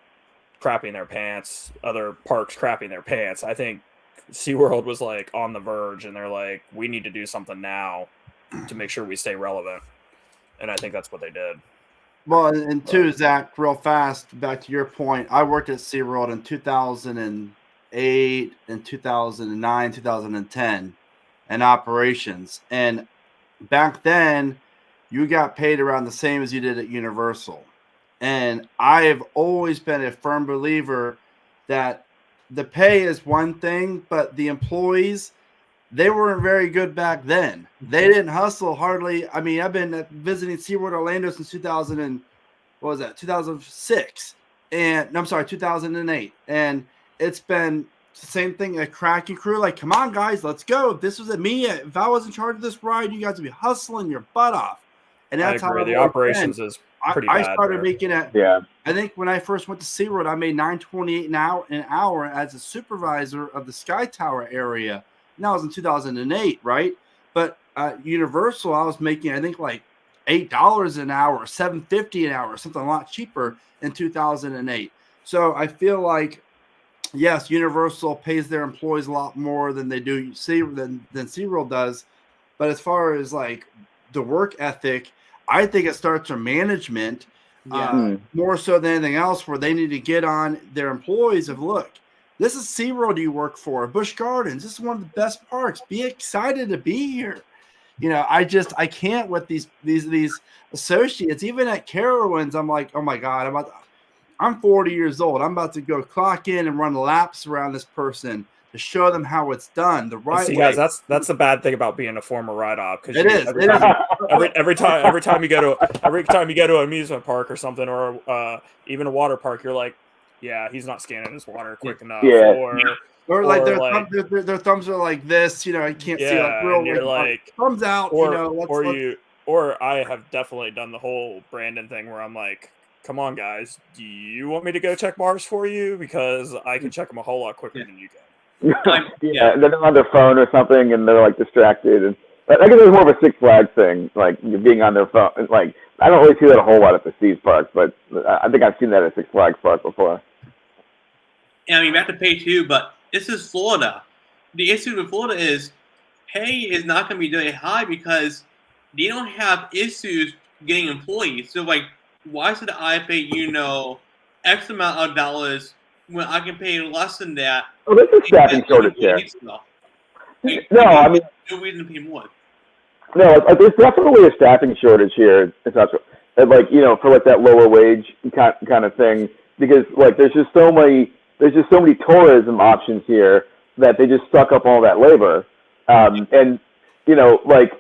crapping their pants, other parks crapping their pants. I think SeaWorld was like on the verge, and they're like, we need to do something now to make sure we stay relevant. And I think that's what they did. Well, and two, Zach, real fast, back to your point, I worked at SeaWorld in 2008 and 2009, 2010 in operations. And back then, you got paid around the same as you did at Universal. And I have always been a firm believer that the pay is one thing, but the employees, they weren't very good back then. They didn't hustle hardly. I mean, I've been visiting SeaWorld Orlando since 2006. And I'm sorry, 2008. And it's been the same thing, a cracking crew. Like, come on, guys, let's go. If this was at me, if I was in charge of this ride, you guys would be hustling your butt off. And that's I agree. how the operations is pretty bad. I started making it. Yeah. I think when I first went to SeaWorld, I made $9.28 an hour as a supervisor of the Sky Tower area. And that was in 2008, right? But Universal, I was making, I think, like $8 an hour, $7.50 an hour, something a lot cheaper in 2008. So I feel like, yes, Universal pays their employees a lot more than they do than SeaWorld does. But as far as like the work ethic, I think it starts from management. more so than anything else, where they need to get on their employees of, look, this is SeaWorld you work for, Busch Gardens. This is one of the best parks. Be excited to be here. I can't with these associates. Even at Carowinds, I'm like, oh my God, I'm 40 years old. I'm about to go clock in and run laps around this person to show them how it's done the right way. Guys, that's the bad thing about being a former ride op, because every time you go to an amusement park or something, or even a water park, you're like, yeah, he's not scanning his water quick enough. Or like their thumbs are like this, I can't see thumbs out, or I have definitely done the whole Brandon thing where I'm like, come on guys, do you want me to go check bars for you? Because I can check them a whole lot quicker than you can. And then they're on their phone or something and they're like distracted, and I guess it's more of a Six Flags thing, like being on their phone. Like, I don't really see that a whole lot at the Seas parks, but I think I've seen that at Six Flags park before. I mean, we have to pay too, but this is Florida. The issue with Florida is pay is not going to be very high because they don't have issues getting employees. So, like, why should I pay, X amount of dollars when I can pay less than that? Oh, there's a staffing shortage here. No, I mean, no reason to pay more. No, there's definitely a staffing shortage here. It's not for like that lower wage kind of thing, because like there's just so many tourism options here that they just suck up all that labor, and like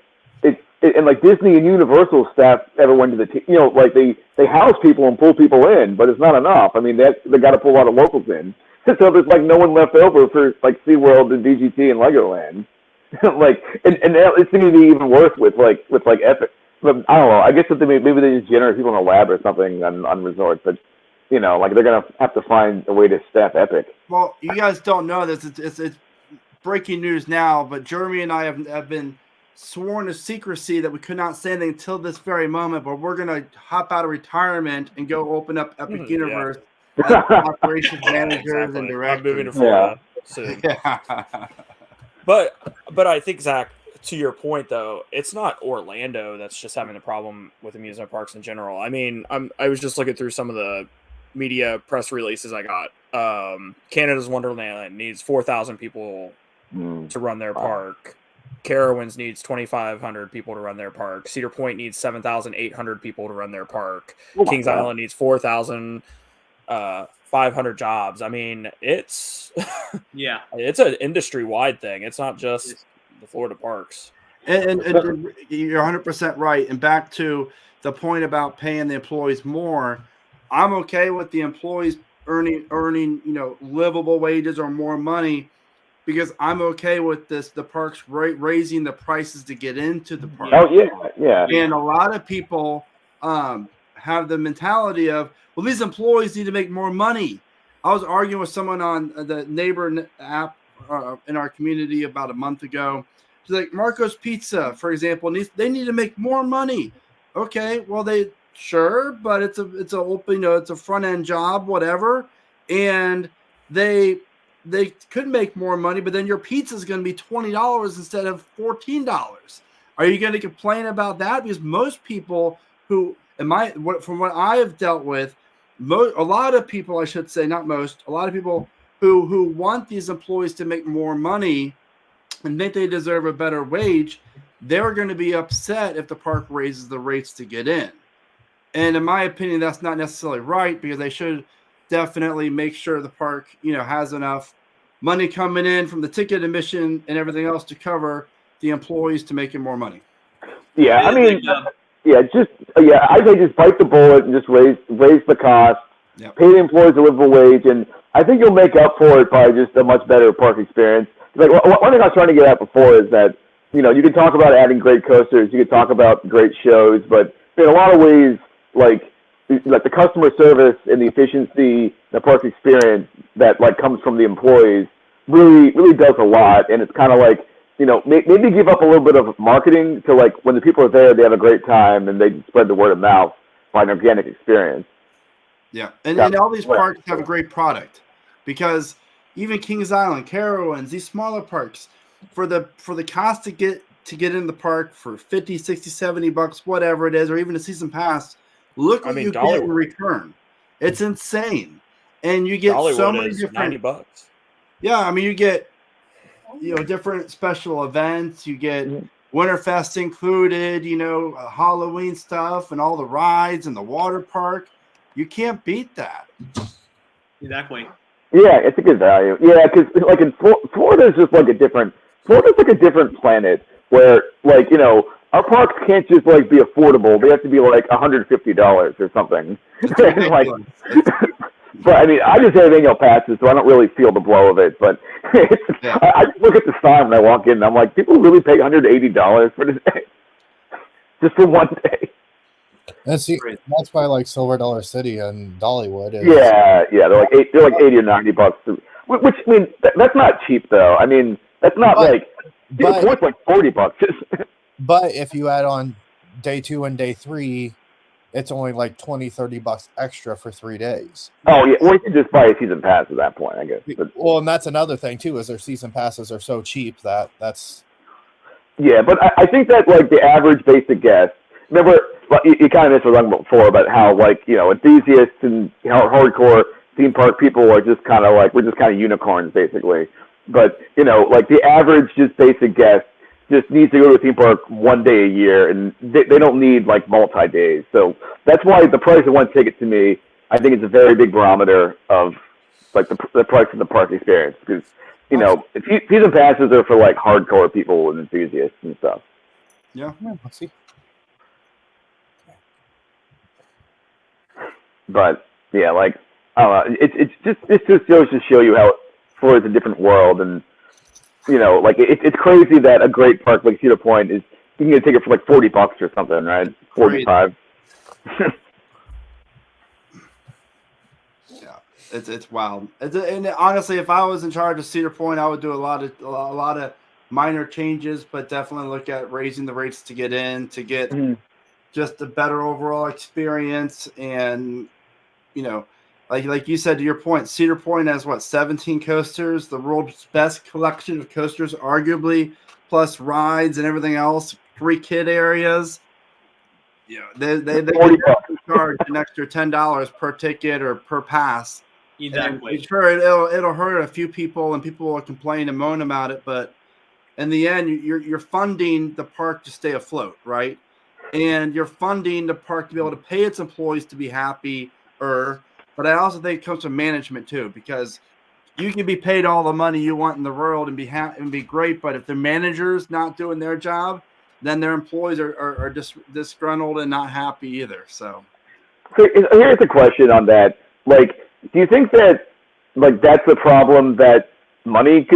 Disney and Universal staff everyone to the like they house people and pull people in, but it's not enough. I mean, they got to pull a lot of locals in, so there's like no one left over for like SeaWorld and DGT and Legoland. Like, and it's going to be even worse with Epic. But I don't know. I guess that maybe they just generate people in a lab or something on resorts, but like they're going to have to find a way to staff Epic. Well, you guys don't know this. It's breaking news now, but Jeremy and I have been sworn to secrecy that we could not say anything until this very moment. But we're going to hop out of retirement and go open up Epic Universe as operations managers and directors. I'm moving to Florida soon. Yeah. But I think, Zach, to your point though, it's not Orlando that's just having the problem with amusement parks in general. I mean, I was just looking through some of the media press releases I got. Canada's Wonderland needs 4,000 people to run their park. Carowinds needs 2,500 people to run their park. Cedar Point needs 7,800 people to run their park. Kings Island needs 4,500 jobs. I mean, it's it's an industry-wide thing. It's not just the Florida parks. And you're 100% right. And back to the point about paying the employees more, I'm okay with the employees earning livable wages or more money, because I'm okay with the parks raising the prices to get into the park. Oh yeah. And a lot of people have the mentality of, well, these employees need to make more money. I was arguing with someone on the neighbor app in our community about a month ago. She's like, Marco's Pizza, for example, they need to make more money. Okay, well, but it's a front end job, whatever, and they could make more money, but then your pizza is going to be $20 instead of $14. Are you going to complain about that? Because most people from what I have dealt with, a lot of people, I should say, not most, a lot of people who want these employees to make more money and think they deserve a better wage, they're going to be upset if the park raises the rates to get in. And in my opinion, that's not necessarily right, because they should definitely make sure the park, has enough money coming in from the ticket admission and everything else to cover the employees to make more money. Yeah, I mean, I say just bite the bullet and just raise the cost, pay the employees a livable wage, and I think you'll make up for it by just a much better park experience. Like, one thing I was trying to get at before is that, you can talk about adding great coasters, you can talk about great shows, but in a lot of ways, like the customer service and the efficiency, the park experience that comes from the employees really does a lot. And it's kind of like, maybe give up a little bit of marketing to when the people are there, they have a great time and they spread the word of mouth by an organic experience. Yeah. And all these parks have a great product, because even Kings Island, Carowinds, these smaller parks, for the cost to get in the park for $50, $60, $70, whatever it is, or even a season pass, Look what you get in return. It's insane. And you get so many different $90. Yeah, I mean you get different special events, you get Winterfest included, Halloween stuff and all the rides and the water park. You can't beat that. Exactly. Yeah, it's a good value. Yeah, because like in Florida's just like Florida's like a different planet where our parks can't just like be affordable. They have to be like $150 or something. Like, but I mean, I just have annual passes, so I don't really feel the blow of it. But I just look at the sign when I walk in, and I'm like, people really pay $180 for this day, just for one day. That's why like Silver Dollar City and Dollywood. Yeah, they're like $80 or $90. Which I mean, that's not cheap though. I mean, that's not it's like $40. But if you add on day 2 and day 3, it's only like $20-$30 extra for 3 days. Oh yeah, well you can just buy a season pass at that point, I guess. But, well, and that's another thing too, is their season passes are so cheap that's. Yeah, but I think that like the average basic guest. Remember, you kind of missed what I was talking about before about how enthusiasts and hardcore theme park people are just kind of we're just kind of unicorns basically. But the average just basic guest just needs to go to a theme park one day a year, and they don't need multi-days. So that's why the price of one ticket to me, I think, is a very big barometer of the price of the park experience. Because season passes are for hardcore people and enthusiasts and stuff. Yeah, let's see. But yeah, I don't know. It just goes to show you how Florida's a different world, and it's crazy that a great park like Cedar Point you can get a ticket for $40 or something, right? 45. Yeah, it's wild. And honestly, if I was in charge of Cedar Point, I would do a lot of minor changes, but definitely look at raising the rates to get in, to get just a better overall experience. And like you said, to your point, Cedar Point has 17 coasters, the world's best collection of coasters, arguably, plus rides and everything else. 3 kid areas. They charge an extra $10 per ticket or per pass. Exactly. And sure, it'll hurt a few people, and people will complain and moan about it. But in the end, you're funding the park to stay afloat, right? And you're funding the park to be able to pay its employees to be happy. But I also think it comes from management too, because you can be paid all the money you want in the world and be happy and be great, but if the manager's not doing their job, then their employees are disgruntled and not happy either. So here's a question on that. Do you think that that's the problem, that money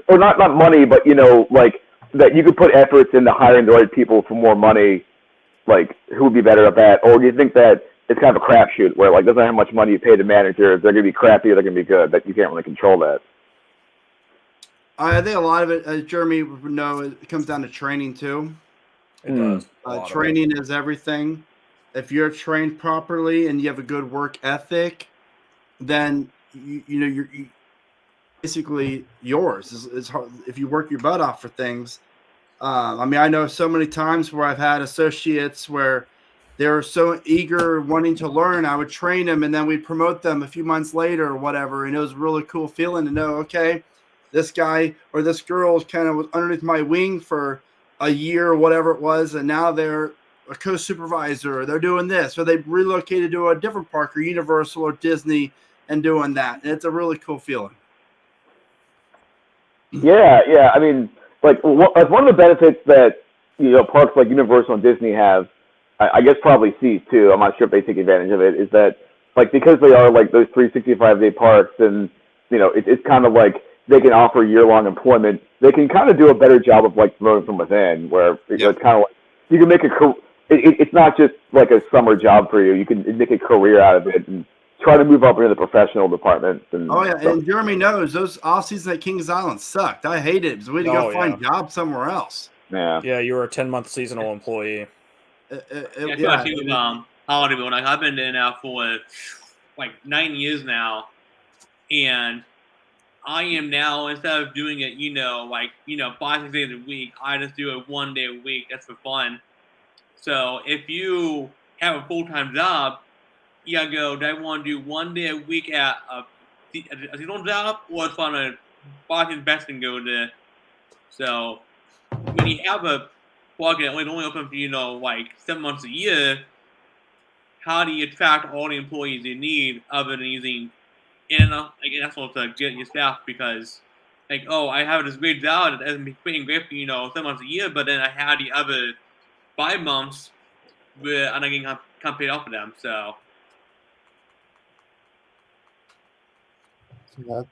or not money, but that you could put efforts into hiring the right people for more money, who would be better at that? Or do you think that it's kind of a crapshoot where doesn't matter how much money you pay the manager, they're going to be crappy or they're going to be good, that you can't really control that? I think a lot of it, as Jeremy would know, it comes down to training too. It does. Training is everything. If you're trained properly and you have a good work ethic, then you're basically yours. It's hard if you work your butt off for things. I mean, I know so many times where I've had associates where they were so eager, wanting to learn. I would train them, and then we'd promote them a few months later or whatever. And it was a really cool feeling to know, okay, this guy or this girl kind of was underneath my wing for a year or whatever it was, and now they're a co-supervisor, or they're doing this, or they've relocated to a different park or Universal or Disney and doing that. And it's a really cool feeling. Yeah. I mean, one of the benefits that parks like Universal and Disney have, I guess probably sees too, I'm not sure if they take advantage of it, is that because they are those 365-day parks, and it's kind of they can offer year-long employment. They can kind of do a better job of promoting from within, where it's kind of you can make it's not just a summer job for you. You can make a career out of it and try to move up into the professional departments. And and Jeremy knows those off seasons at Kings Island sucked. I hated it because we had to go find jobs somewhere else. Yeah, you were a 10-month seasonal employee. Especially with holiday boat. I've been in now for 9 years now, and I am now, instead of doing it 5-6 days a week, I just do it 1 day a week. That's for fun. So if you have a full-time job, you gotta go, do I want to do 1 day a week at a seasonal job, or if I'm a Washington best and go to. So when you have a park that only open for, like 7 months a year, how do you attract all the employees you need other than using asshole to get your staff? Because like, oh, I have this great job that hasn't been paying great for 7 months a year, but then I had the other 5 months where I'm not getting paid off of them. So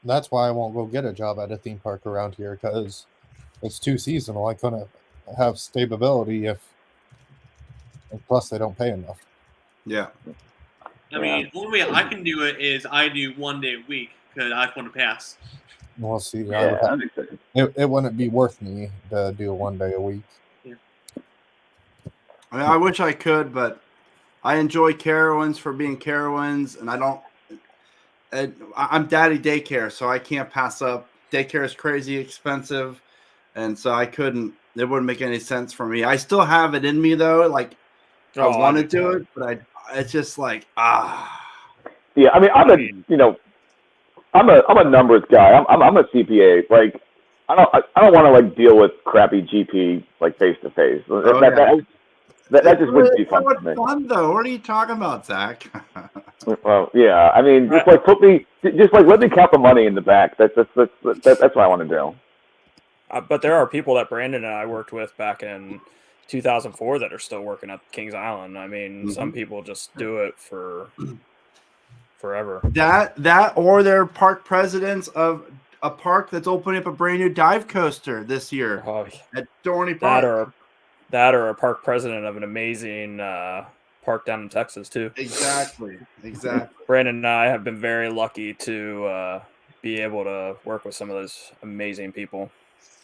That's why I won't go get a job at a theme park around here, because it's too seasonal. I couldn't have stability and plus they don't pay enough. Yeah. I mean, the only way I can do it is I do 1 day a week because I just want to pass. We'll see. Yeah, It wouldn't be worth me to do 1 day a week. Yeah. I mean, I wish I could, but I enjoy Carowinds for being Carowinds, and I don't. I'm daddy daycare, so I can't pass up. Daycare is crazy expensive, and so I couldn't. It wouldn't make any sense for me. I still have it in me though. Like I want to do it, but it's just like Yeah, I mean, I'm a numbers guy. I'm a CPA. Like, I don't want to like deal with crappy GP like face to face. That just wouldn't be fun for me. Fun though. What are you talking about, Zach? Well, yeah. I mean, just let me count the money in the back. That's what I want to do. But there are people that Brandon and I worked with back in 2004 that are still working at Kings Island. I mean, some people just do it for forever. That or they're park presidents of a park that's opening up a brand new dive coaster this year at Dorney Park. That or a park president of an amazing park down in Texas too. Exactly. Brandon and I have been very lucky to be able to work with some of those amazing people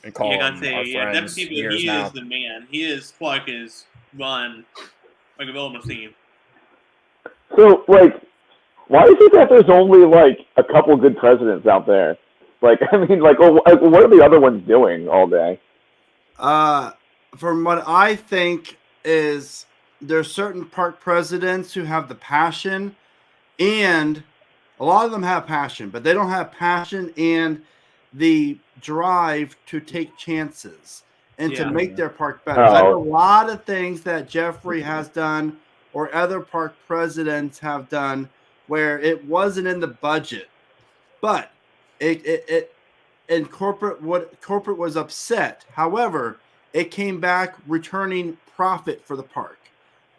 and call them our friends. He is the man. His park is run like a development scene. So, like, why is it that there's only like a couple good presidents out there? Like, I mean, like, what are the other ones doing all day? From what I think is there's certain park presidents who have the passion, and a lot of them have passion, but they don't have passion and the drive to take chances and to make their park better. I know a lot of things that Jeffrey has done or other park presidents have done where it wasn't in the budget, but it corporate was upset. However, it came back returning profit for the park.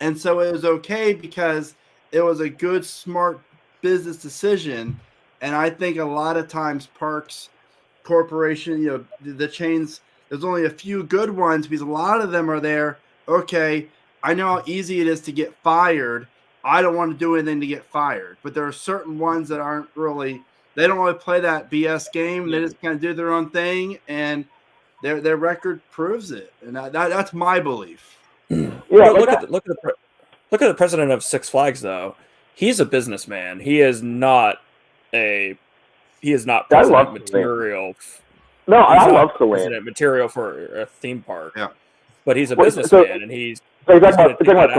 And so it was okay because it was a good, smart business decision. And I think a lot of times parks, corporation, the chains, there's only a few good ones because a lot of them are there. Okay, I know how easy it is to get fired. I don't want to do anything to get fired. But there are certain ones that aren't really, they don't really play that BS game. They just kind of do their own thing. And their record proves it, and that's my belief. Yeah, look at the president of Six Flags though. He's a businessman. He is not president material. No, I love president material for a theme park. Yeah, but he's a businessman, and he's. You're talking about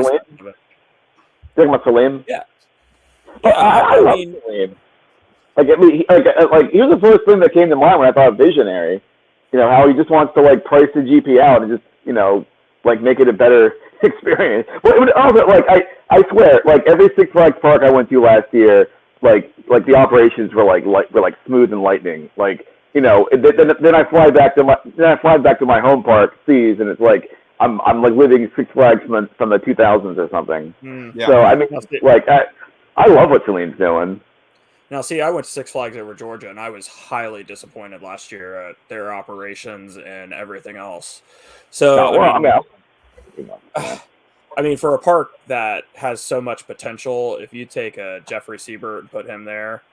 Salim? Yeah. I love Salim. Like he was the first thing that came to mind when I thought of visionary. How he just wants to like price the GP out and just like make it a better experience. Also, like I swear, like every Six Flags park I went to last year, like the operations were like smooth and lightning. Like then I fly back to my home park, Seas, and it's like I'm like living Six Flags from the 2000s or something. Yeah. So I mean, like I love what Celine's doing. Now, see, I went to Six Flags over Georgia, and I was highly disappointed last year at their operations and everything else. So, I mean, for a park that has so much potential, if you take a Jeffrey Siebert and put him there,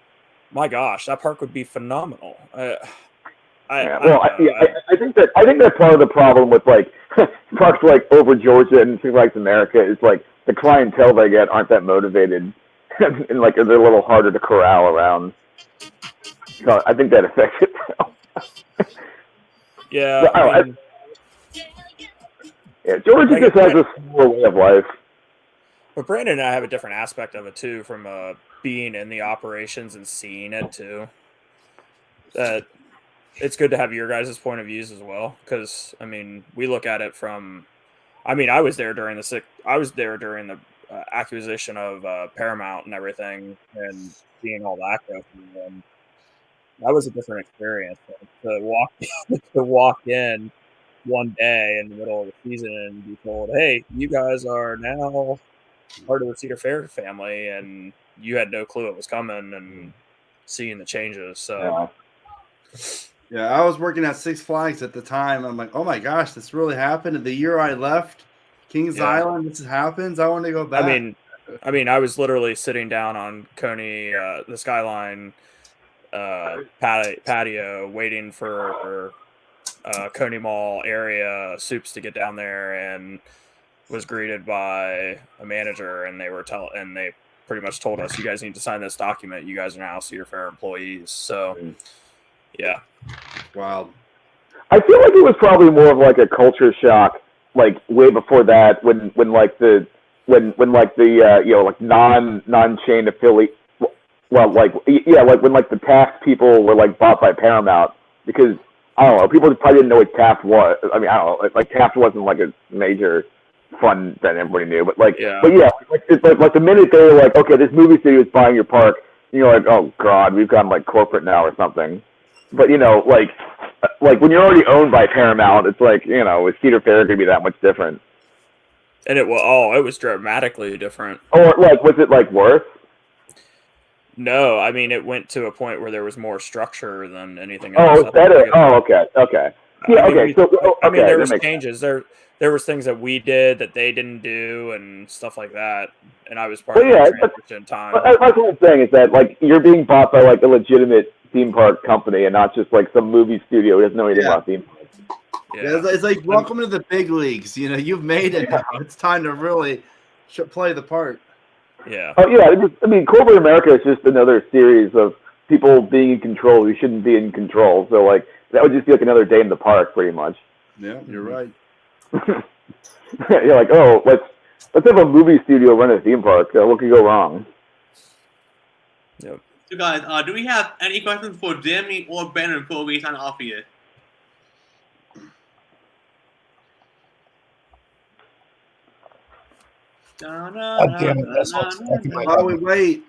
my gosh, that park would be phenomenal. I think that part of the problem with like parks like over Georgia and Six Flags America is like the clientele they get aren't that motivated. And like they're a little harder to corral around. So I think that affects it. Yeah. Georgia just has a slower way of life. But Brandon and I have a different aspect of it too, from being in the operations and seeing it too. That it's good to have your guys' point of views as well, because I mean, we look at it from. I mean, I was there during the acquisition of Paramount and everything, and seeing all that go through. And that was a different experience to walk to walk in one day in the middle of the season and be told, "Hey, you guys are now part of the Cedar Fair family," and you had no clue it was coming, and seeing the changes. So, yeah, I was working at Six Flags at the time. I'm like, oh my gosh, this really happened. And the year I left Kings Island, this happens. I want to go back. I mean, I was literally sitting down on Coney, the Skyline patio, waiting for Coney Mall area soups to get down there, and was greeted by a manager, and they pretty much told us, "You guys need to sign this document. You guys are now Cedar Fair employees." So, yeah. Wow. I feel like it was probably more of like a culture shock, like way before that, when the non-chain affiliate, well, like when like the Taft people were like bought by Paramount, because I don't know, people probably didn't know what Taft was. I mean, I don't know, like Taft wasn't like a major fun that everybody knew, but like, yeah. but yeah, like the minute they were like, okay, this movie studio is buying your park, you're like, oh god, we've gone like corporate now or something. But like when you're already owned by Paramount, it's like, is Cedar Fair going to be that much different? And it was dramatically different. Or like, was it like worse? No, I mean, it went to a point where there was more structure than anything else. Oh, it's better. Oh, okay. Yeah, okay. There was changes. There was things that we did that they didn't do and stuff like that. And I was part of the transition time. My whole thing is that like you're being bought by like a legitimate theme park company and not just like some movie studio who doesn't know anything about theme parks. Yeah, it's like welcome to the big leagues. You've made it now. It's time to really play the part. Yeah. Oh yeah. I mean, corporate America is just another series of people being in control who shouldn't be in control. So like that would just be like another day in the park, pretty much. Yeah, you're right. You're like, oh, let's have a movie studio run a theme park. What could go wrong? Yep. So guys, do we have any questions for Jimmy or Ben before we sign off here?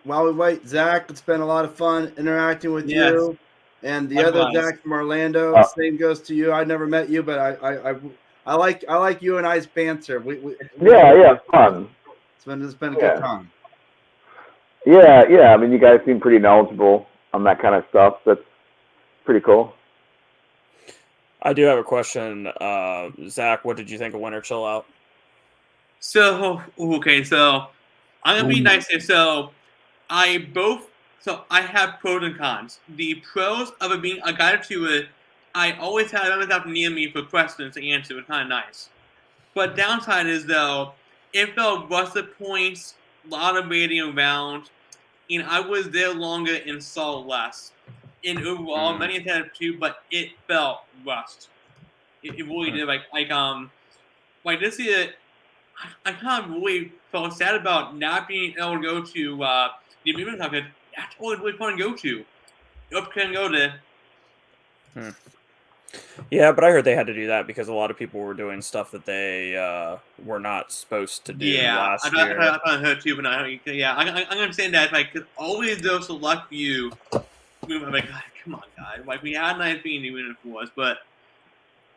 While we wait, Zach, it's been a lot of fun interacting with you. And the other Zach from Orlando, same goes to you. I never met you, but I like you and I's banter. Yeah, fun. It's been a good time. Yeah. I mean, you guys seem pretty knowledgeable on that kind of stuff. That's pretty cool. I do have a question. Zach, what did you think of Winter Chill Out? So, okay, so I'm going to be nice here. So I have pros and cons. The pros of it being a guide to it, I always had other stuff near me for questions to answer. It was kind of nice. But downside is, though, it felt rusted points, a lot of waiting around, and I was there longer and saw less. And overall, many attempted to, but it felt rushed. It really did. Like this year, I kind of really felt sad about not being able to go to the amusement park. That's all really fun to go to. Nope, couldn't go there. Yeah, but I heard they had to do that because a lot of people were doing stuff that they were not supposed to do last year. I kind of heard too, but I'm understand that. Like, cause always those select few, I'm like, God, come on, guys. Like, we had a nice being doing it for us, but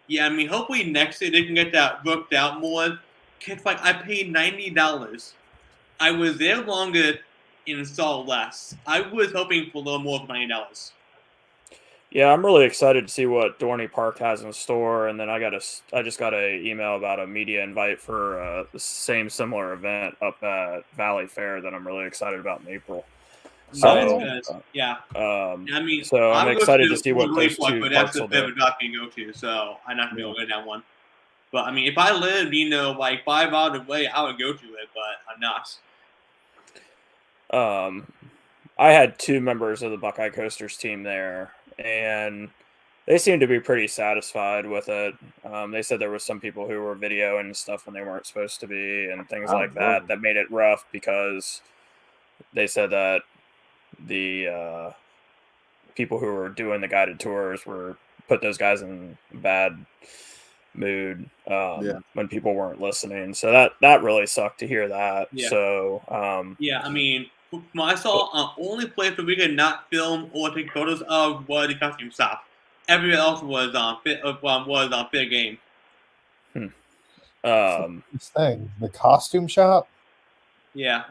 yeah, I mean, hopefully next year they can get that worked out more. Cause like, I paid $90. I was there longer and saw less. I was hoping for a little more than $90. Yeah, I'm really excited to see what Dorney Park has in store, and then I just got an email about a media invite for the same similar event up at Valley Fair that I'm really excited about in April. So yeah, I mean, so I'm excited to see what those two parks will do. Go to, so I'm not gonna be able to go to that one. But I mean, if I lived, like 5 hours away, I would go to it, but I'm not. I had 2 members of the Buckeye Coasters team there, and they seem to be pretty satisfied with it. They said there was some people who were videoing stuff when they weren't supposed to be and things like that made it rough because they said that the people who were doing the guided tours were put those guys in bad mood when people weren't listening. So that really sucked to hear that. Yeah. So I mean, I saw only place where we could not film or take photos of was the costume shop. Everywhere else was fair game. This thing, the costume shop. Yeah,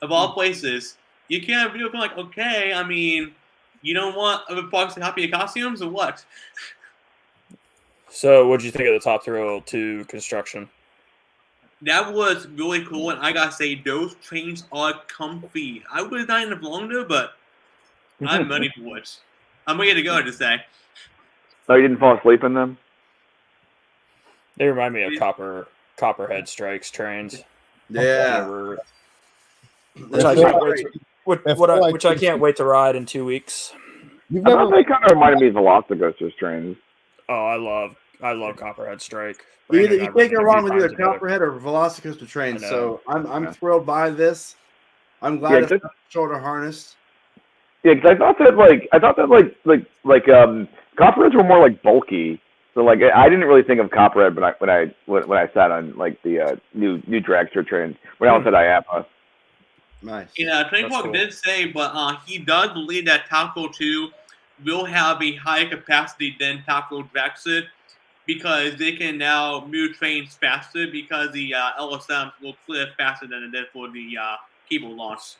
of all places, you can't video film like, okay, I mean, you don't want other parks to copy your costumes or what? So what'd you think of the Top Thrill 2 construction? That was really cool, and I gotta say, those trains are comfy. I would have died in longer, but I'm ready for it. I'm ready to go, to say. Oh, you didn't fall asleep in them? They remind me of Copperhead Strikes trains. Yeah. Which I can't wait to ride in 2 weeks. They kind of reminded me of Velocicoaster's trains. Oh, I love Copperhead Strike. You can't go wrong with either Copperhead or Velocicoaster trains. So I'm thrilled by this. I'm glad it's shoulder harness. Yeah, because I thought that Copperheads were more like bulky. So like I didn't really think of Copperhead when I sat on like the new dragster trains when I was at IAPA. Nice. Train Park did say, but he does believe that Taco 2 will have a higher capacity than Taco Dragster because they can now move trains faster because the LSMs will clear faster than it did for the cable launch.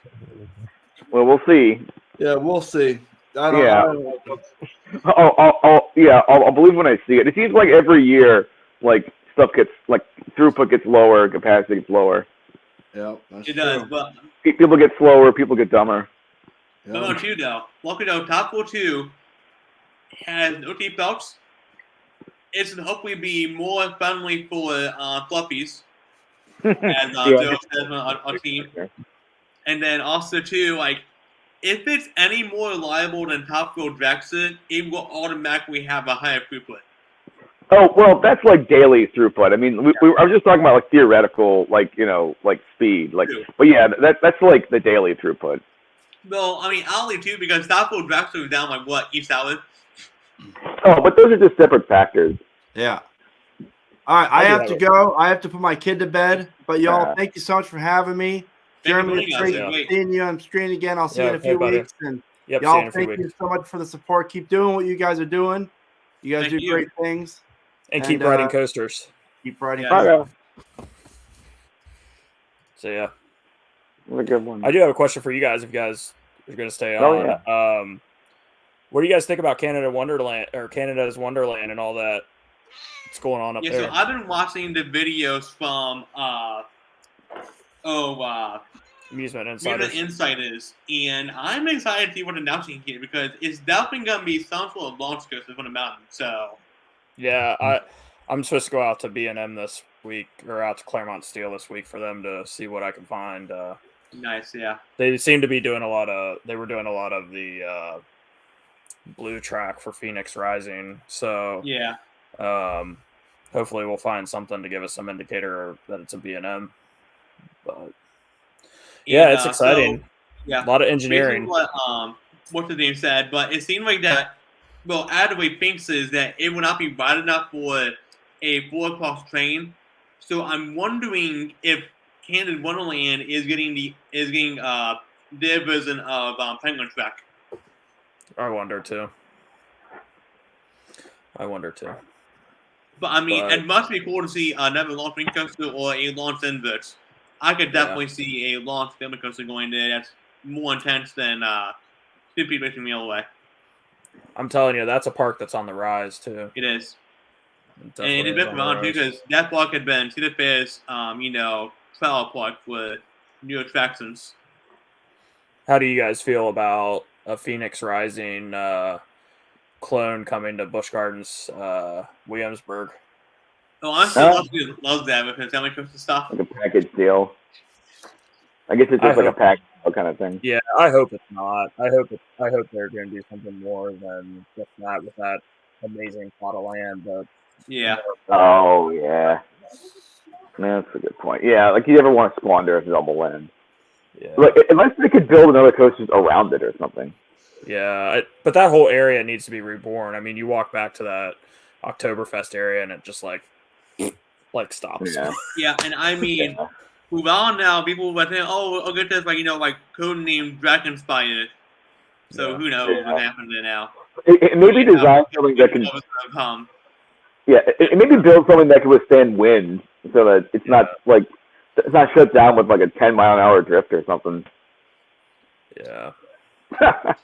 Well, we'll see. Yeah, we'll see. I'll believe when I see it. It seems like every year, like stuff gets like throughput gets lower, capacity gets lower. Yeah, that's it does. But people get slower, people get dumber. What about you, though? Luckily, though, Taco 2 has no deep belts. It's hopefully be more friendly for fluffies, as Joe says on our team. And then also, too, like, if it's any more reliable than Top Fuel Dragster, it will automatically have a higher throughput. Oh, well, that's like daily throughput. I mean, I was just talking about like theoretical, like, like speed. Like, but yeah, that's like the daily throughput. No, I mean, hourly too, because Top Fuel Dragster is down like what, each hour? Oh, but those are just separate factors. Yeah. All right, I have to go. I have to put my kid to bed. But y'all, thank you so much for having me. Jeremy, it's great seeing you on screen again. I'll see you in a few weeks. And y'all, thank you so much for the support. Keep doing what you guys are doing. You guys do great things. And keep riding coasters. Keep riding coasters. So, yeah. What a good one. I do have a question for you guys if you guys are going to stay on. Yeah. What do you guys think about Canada's Wonderland and all that? What's going on up there? So I've been watching the videos from Amusement Insiders, and I'm excited to see what they're announcing here because it's definitely going to be some sort of launch coaster from the mountain. So, yeah, I'm supposed to go out to B&M this week or out to Claremont Steel this week for them to see what I can find. Nice, yeah. They seem to be doing a lot of. They were doing a lot of the blue track for Phoenix Rising. So yeah. Hopefully we'll find something to give us some indicator that it's a B&M. But yeah, it's exciting. A lot of engineering. What the name said, but it seemed like that. Well, Adaway thinks is that it will not be wide enough for a 4-cross train. So I'm wondering if Canada Wonderland is getting their version of Penguin Track. I wonder too. But I mean, it must be cool to see another launch ring coaster or a launch inverts. I could definitely see a launch family coaster going there. That's more intense than 50 racing the other way. I'm telling you, that's a park that's on the rise too. It is. And it's been around too because that park had been Cedar Fair's, trial park with new attractions. How do you guys feel about a Phoenix Rising clone coming to Busch Gardens, Williamsburg? Oh, honestly, loves that with his family coaster stuff. Like a package deal. I guess it's just like a package deal kind of thing. Yeah, I hope it's not. I hope they're going to do something more than just that with that amazing plot of land, but Yeah. Oh yeah, man, that's a good point. Yeah, like you never want to squander available land. yeah, Like unless they could build another coaster around it or something. yeah. But that whole area needs to be reborn. I mean, you walk back to that Oktoberfest area, and it just like stops. Yeah. Yeah, and I mean, well now people were saying, "Oh, I'll get this," like code name Dragon Spider. So Yeah. who knows what's happening now? It maybe design something that can. Yeah, it maybe build something that can withstand wind, so that it's not like it's not shut down with like a 10-mile-an-hour drift or something. Yeah. I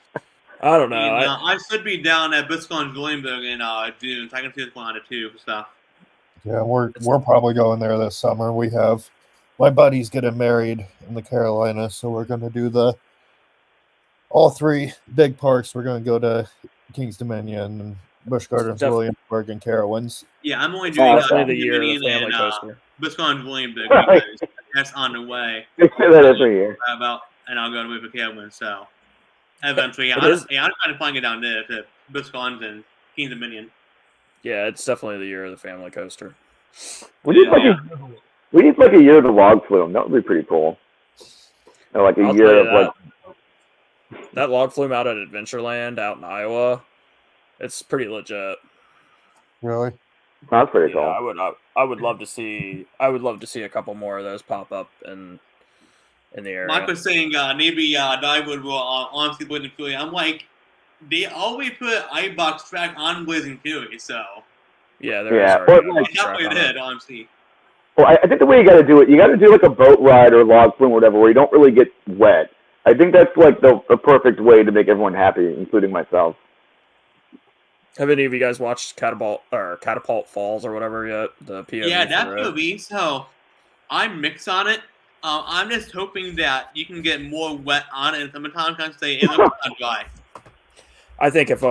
don't know. I should be down at Biscon Williamsburg in June, so I can see what's going on too for stuff. Yeah, we're probably going there this summer. We have my buddy's getting married in the Carolinas, so we're going to do all three big parks. We're going to go to Kings Dominion and Busch Gardens, Williamsburg, and Carowinds. Yeah, I'm only doing the year of the family coaster. Biscon Williamsburg because that's on the way. They say that every year. And I'll go to for Carowinds, so eventually, I'm trying to find it down there to Biscons and Kings Dominion. Yeah, it's definitely the year of the family coaster. We need like a year of the log flume. That would be pretty cool. Or like a year of like that log flume out at Adventureland out in Iowa. It's pretty legit. Really? That's pretty cool. I would love to see a couple more of those pop up in the area. Mike was saying maybe Dyewood will honestly put in Fury. I'm like, they always put iBox track on Blazing Fury, so yeah, honestly. Well, I think the way you got to do it, you got to do like a boat ride or log flume or whatever, where you don't really get wet. I think that's like the perfect way to make everyone happy, including myself. Have any of you guys watched Catapult Falls or whatever yet? The POV. Yeah, that movie. So I'm mixed on it. I'm just hoping that you can get more wet on it in summertime. Can say it looks dry. I think if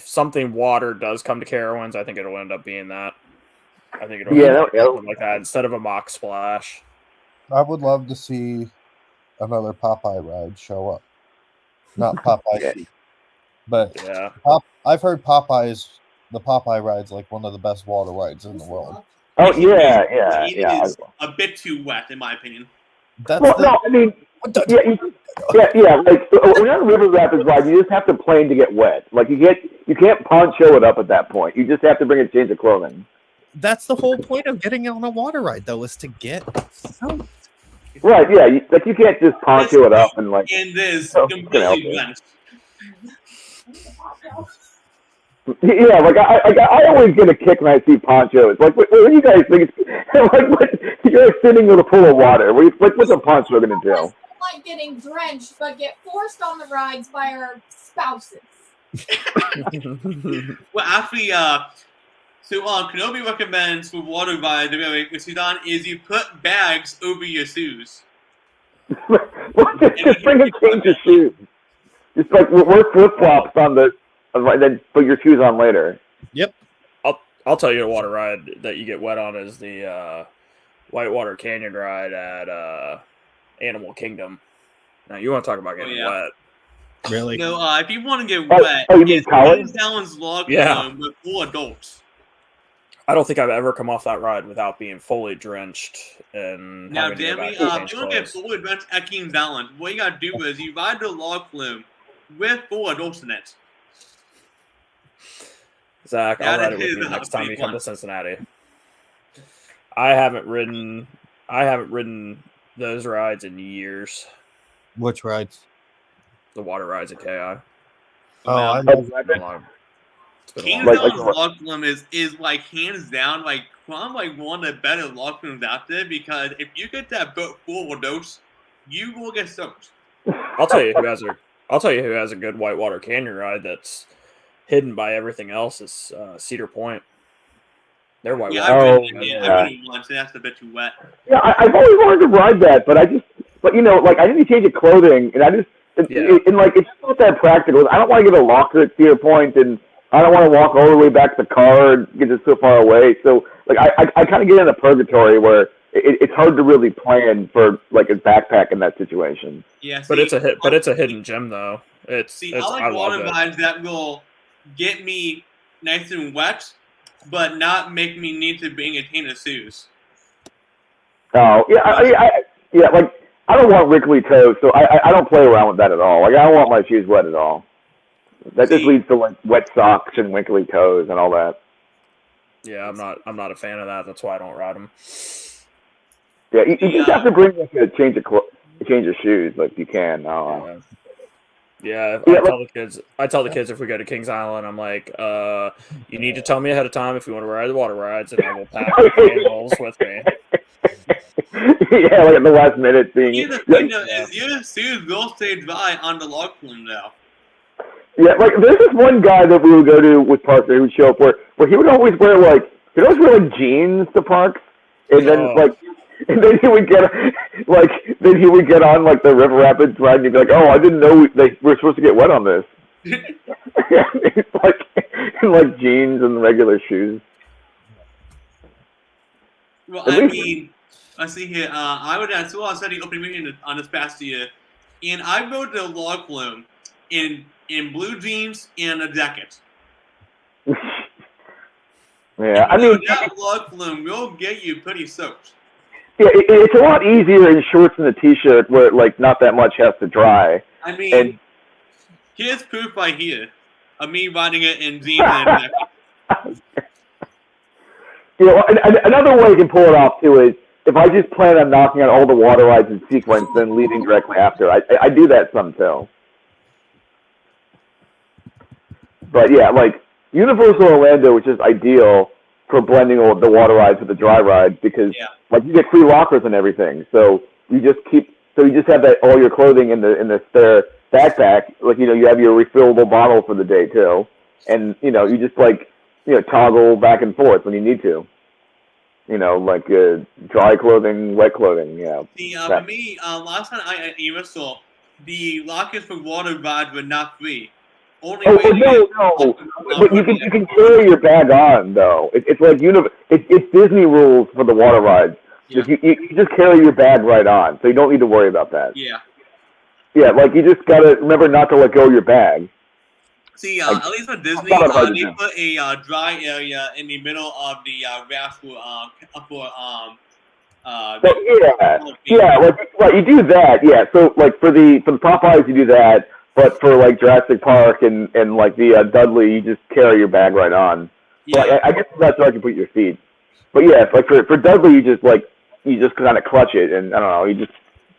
something water does come to Carowinds, I think it'll end up being that. I think it'll end up something like that instead of a mock splash. I would love to see another Popeye ride show up. Not Popeye, but yeah. I've heard the Popeye ride's like one of the best water rides in the world. Oh yeah. It is a bit too wet, in my opinion. Like when you're on River Rapids ride, you just have to plane to get wet. Like you can't poncho it up at that point. You just have to bring a change of clothing. That's the whole point of getting on a water ride, though, is to get soaked. Right? Yeah. You can't just poncho it up and like. And this completely drenched. Yeah, like I always get a kick when I see ponchos. Like, what do you guys think? You're sitting with a pool of water. What's a poncho going to do? Like getting drenched, but get forced on the rides by our spouses. Well, actually, so Kenobi recommends for water rides is you put bags over your shoes. Just bring a change of shoes. Just like wear flip flops on the. Then put your shoes on later. Yep. I'll tell you a water ride that you get wet on is the Whitewater Canyon ride at Animal Kingdom. Now you want to talk about getting wet? Really? No. If you want to get wet, you mean college? Allen's log flume with 4 adults. I don't think I've ever come off that ride without being fully drenched. And now, Jamie, if you want to get fully drenched at Kings Island, what you got to do is you ride the log flume with 4 adults in it. Zach, I'll ride it with you next time you come to Cincinnati. I haven't ridden those rides in years. Which rides? The water rides at KI. I love Kings Island's log flume is like hands down like probably one of the better log flumes out there because if you get that boat full of those, you will get soaked. I'll tell you who has a good Whitewater Canyon ride that's hidden by everything else is Cedar Point. They're whitewater. I've ridden once, and that's a bit too wet. Yeah, I've always wanted to ride that, but I need to change of clothing, and it's not that practical. I don't want to get a locker at Cedar Point, and I don't want to walk all the way back to the car and get it so far away. So, like, I kind of get in a purgatory where it's hard to really plan for like a backpack in that situation. Yeah, but it's a hidden gem though. I like water rides that will get me nice and wet, but not make me need to bring a chain of shoes. Oh yeah, like I don't want wrinkly toes, so I don't play around with that at all. Like I don't want my shoes wet at all. That just leads to like wet socks and wrinkly toes and all that. Yeah, I'm not a fan of that. That's why I don't ride them. Yeah, you just have to bring like a change of shoes, like you can. Yeah, Yeah, I tell the kids if we go to Kings Island, I'm like, you need to tell me ahead of time if you want to ride the water rides, and I will pack handles with me. Yeah, like at the last minute thing. The thing though is your shoes will stay dry on the log flume though. Yeah, like there's this one guy that we would go to with Parker who would show up where he would always wear like jeans to parks, and then and then he would get on like the river rapids ride and he'd be like, oh, I didn't know we're supposed to get wet on this. like jeans and regular shoes. Well, I mean, let's see here. I was studying opening meeting on this past year, and I rode the log flume in blue jeans and a jacket. Yeah, I mean that log flume will get you pretty soaked. Yeah, it's a lot easier in shorts and a t-shirt where like not that much has to dry. I mean, here's proof right here of me riding it in jeans and a jacket. You know, another way you can pull it off too is if I just plan on knocking out all the water rides in sequence, then leaving directly after. I do that some too. But yeah, like Universal Orlando is just ideal for blending all the water rides with the dry rides because like you get free lockers and everything. So you just have that all your clothing in the spare backpack. Like, you know, you have your refillable bottle for the day too. And, you know, you just like, you know, toggle back and forth when you need to. You know, like dry clothing, wet clothing, For me, last time I at Universal, the lockers for water rides were not free. No. But you can carry your bag on though. It's like it's Disney rules for the water rides. Yeah. You just carry your bag right on, so you don't need to worry about that. Yeah. Yeah, like you just gotta remember not to let go of your bag. See, at least for Disney, they put a dry area in the middle of the grass for right. You do that, yeah. So like for the Popeyes, you do that. But for like Jurassic Park and like the Dudley, you just carry your bag right on. Yeah. So I guess that's where I can put your feet. But yeah, like for Dudley, you just kind of clutch it and I don't know, you just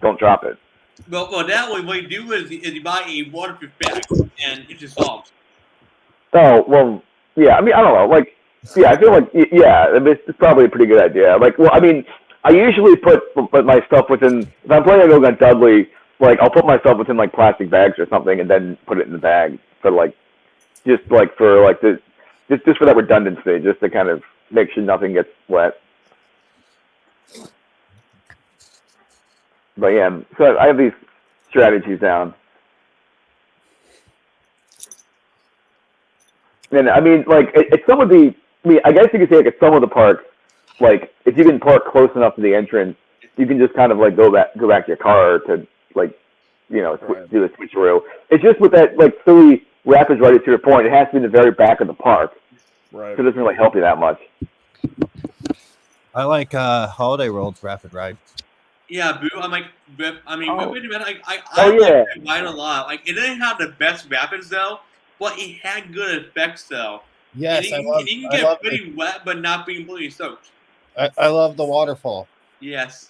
don't drop it. Well, that way what you do is you buy a waterproof bag and it just solves. Oh well, yeah. I mean, I don't know. Like, yeah, I feel like it's probably a pretty good idea. Like, well, I mean, I usually put my stuff within. If I'm planning on going on Dudley. Like, I'll put myself within, like, plastic bags or something and then put it in the bag for, like, just for that redundancy, just to kind of make sure nothing gets wet. But, yeah, so I have these strategies down. And, I mean, like, at some of the, I guess you could say, like, at some of the parks, like, if you can park close enough to the entrance, you can just kind of, like, go back to your car to, like, you know, do the switcheroo. It's just with that, like, silly rapids right to your point, it has to be in the very back of the park. Right. So it doesn't really help you that much. I like Holiday World's rapid ride. Yeah, Boo. I'm like, wait a minute. I ride a lot. Like, it didn't have the best rapids though, but it had good effects though. Yes, and you can get pretty wet, but not being completely soaked. I love the waterfall. Yes.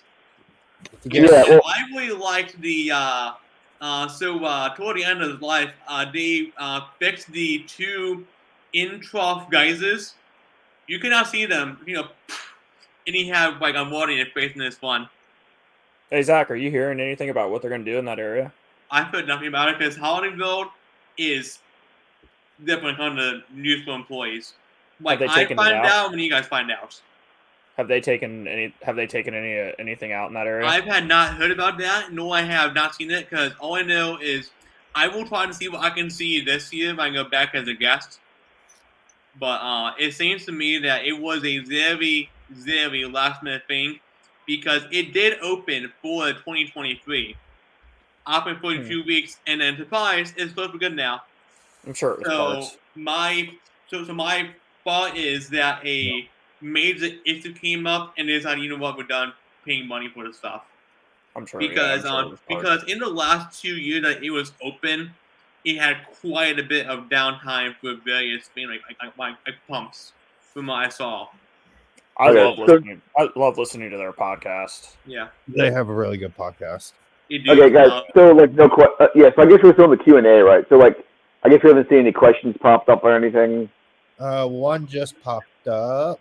I really liked the toward the end of his life, they fixed the two in-trough geysers. You cannot see them, you know, and he had like a water in his face in this one. Hey Zach, are you hearing anything about what they're going to do in that area? I've heard nothing about it because Holiday World is definitely on the news for employees. Like I find out when you guys find out. Have they taken anything out in that area? I've had not heard about that, nor I have not seen it, because all I know is I will try to see what I can see this year if I can go back as a guest. But it seems to me that it was a very, very last minute thing because it did open for 2023. Open for 2 weeks, and then surprise, it's supposed to be good now. I'm sure it was parts. My thought is that a major issue came up, and it's like, you know what, we're done paying money for the stuff. I'm sure. Because I'm sure it was parts. because in the last 2 years that it was open, it had quite a bit of downtime for various things like pumps, from what I saw. I love listening to their podcast. Yeah, They have a really good podcast. Okay, guys. So like no yeah. So I guess we're still in the Q&A, right? So like, I guess we haven't seen any questions popped up or anything. One just popped up.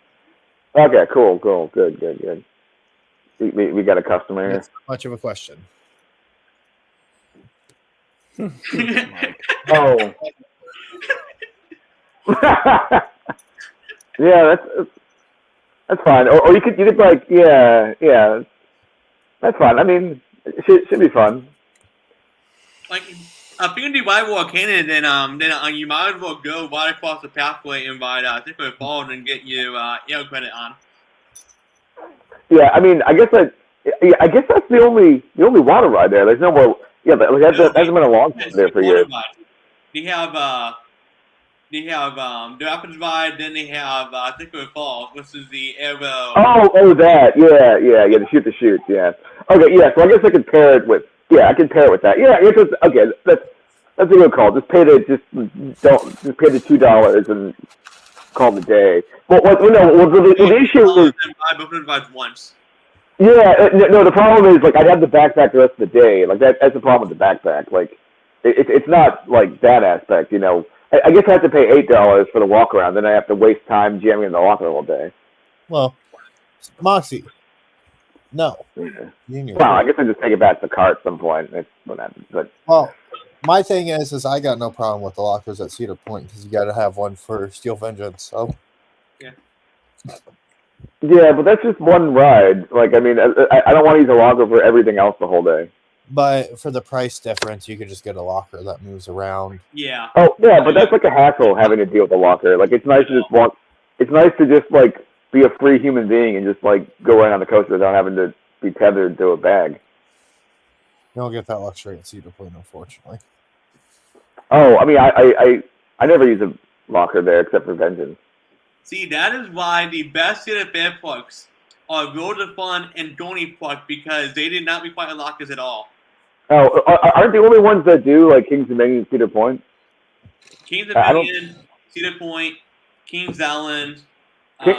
Okay, cool, good. We got a customer. It's not much of a question. Oh. Yeah, that's fine. Or you could like yeah. That's fine. I mean, it should be fun. Like, if you can do Bible Arcana, then you might as well go right across the pathway and ride Tickler Falls and get you air credit on. Yeah, I mean, I guess that's the only water ride there. There's no more. Yeah, but like, hasn't been a long time there for years. They have the Rapids ride, then they have Tickler Falls, which is the arrow. Oh, that. Yeah. The shoot, yeah. Okay, yeah. So I guess I could pair it with. Yeah, I can pair it with that. Yeah, I guess okay. That's a good call. Just pay the $2 and call it a day. Well, the issue is. Once. Yeah, no. The problem is, like, I'd have the backpack the rest of the day. Like that's the problem with the backpack. Like, it's not like that aspect. You know, I guess I have to pay $8 for the walk around. Then I have to waste time jamming in the locker all day. Well, Moxie, no. Yeah. Well, I guess I just take it back to the car at some point. That's what happens. But well, my thing is I got no problem with the lockers at Cedar Point because you got to have one for Steel Vengeance. So. Yeah. Yeah, but that's just one ride. Like, I mean, I don't want to use a locker for everything else the whole day. But for the price difference, you could just get a locker that moves around. Yeah. Oh, yeah, but that's like a hassle having to deal with a locker. Like, it's nice to just walk. It's nice to just like be a free human being and just like go right on the coaster without having to be tethered to a bag. You don't get that luxury at Cedar Point, unfortunately. Oh, I mean, I never use a locker there except for Vengeance. See, that is why the best Cedar Fair parks are Road of Fun and Dorney Park, because they did not require lockers at all. Oh, aren't the only ones that do like Kings Dominion and Cedar Point? Kings Dominion, Cedar Point, Kings Island. I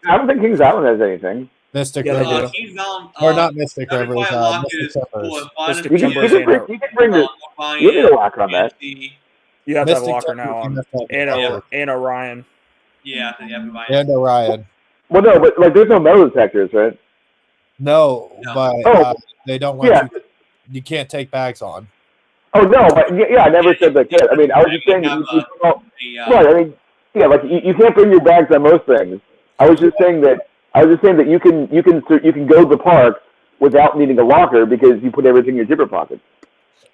don't think Kings Island has anything. Mystic River. Kings Island, or not Mystic River. Mystic You can bring the. You need a locker on that. You have to have a locker now on. And Orion. Yeah, and Orion. Well, no, but like, there's no metal detectors, right? No. But they don't want you. You can't take bags on. Oh no, but yeah, I never said that. I mean, I was just saying. Right, I mean, yeah, like you can't bring your bags on most things. I was just saying that you can go to the park without needing a locker because you put everything in your zipper pocket.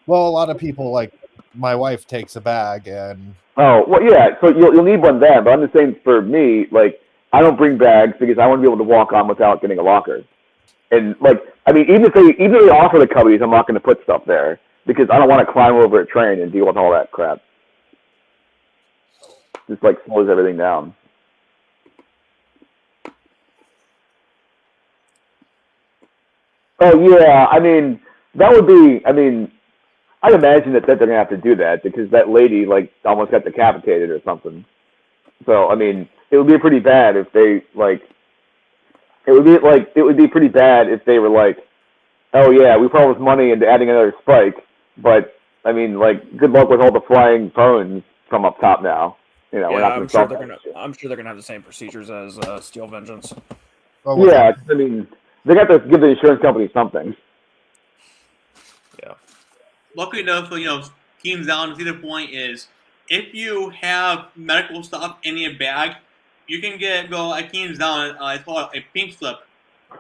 Well, a lot of people, like my wife, takes a bag and. Oh well, yeah. So you'll need one then. But I'm just saying, for me, like, I don't bring bags because I want to be able to walk on without getting a locker. And like, I mean, even if they offer the cubbies, I'm not going to put stuff there because I don't want to climb over a train and deal with all that crap. Just like slows everything down. Oh yeah, I mean, that would be. I mean, I'd imagine that they're going to have to do that because that lady like almost got decapitated or something. So I mean, it would be pretty bad if they like. It would be pretty bad if they were like, oh yeah, we put all this money into adding another spike, but I mean, like, good luck with all the flying phones from up top now. You know, we're not I'm sure they're gonna have the same procedures as Steel Vengeance. Yeah, I mean, they got to give the insurance company something. Yeah. Luckily enough, Kings Island and Cedar Point is if you have medical stuff in your bag, you can go at Kings Island. It's called a pink slip,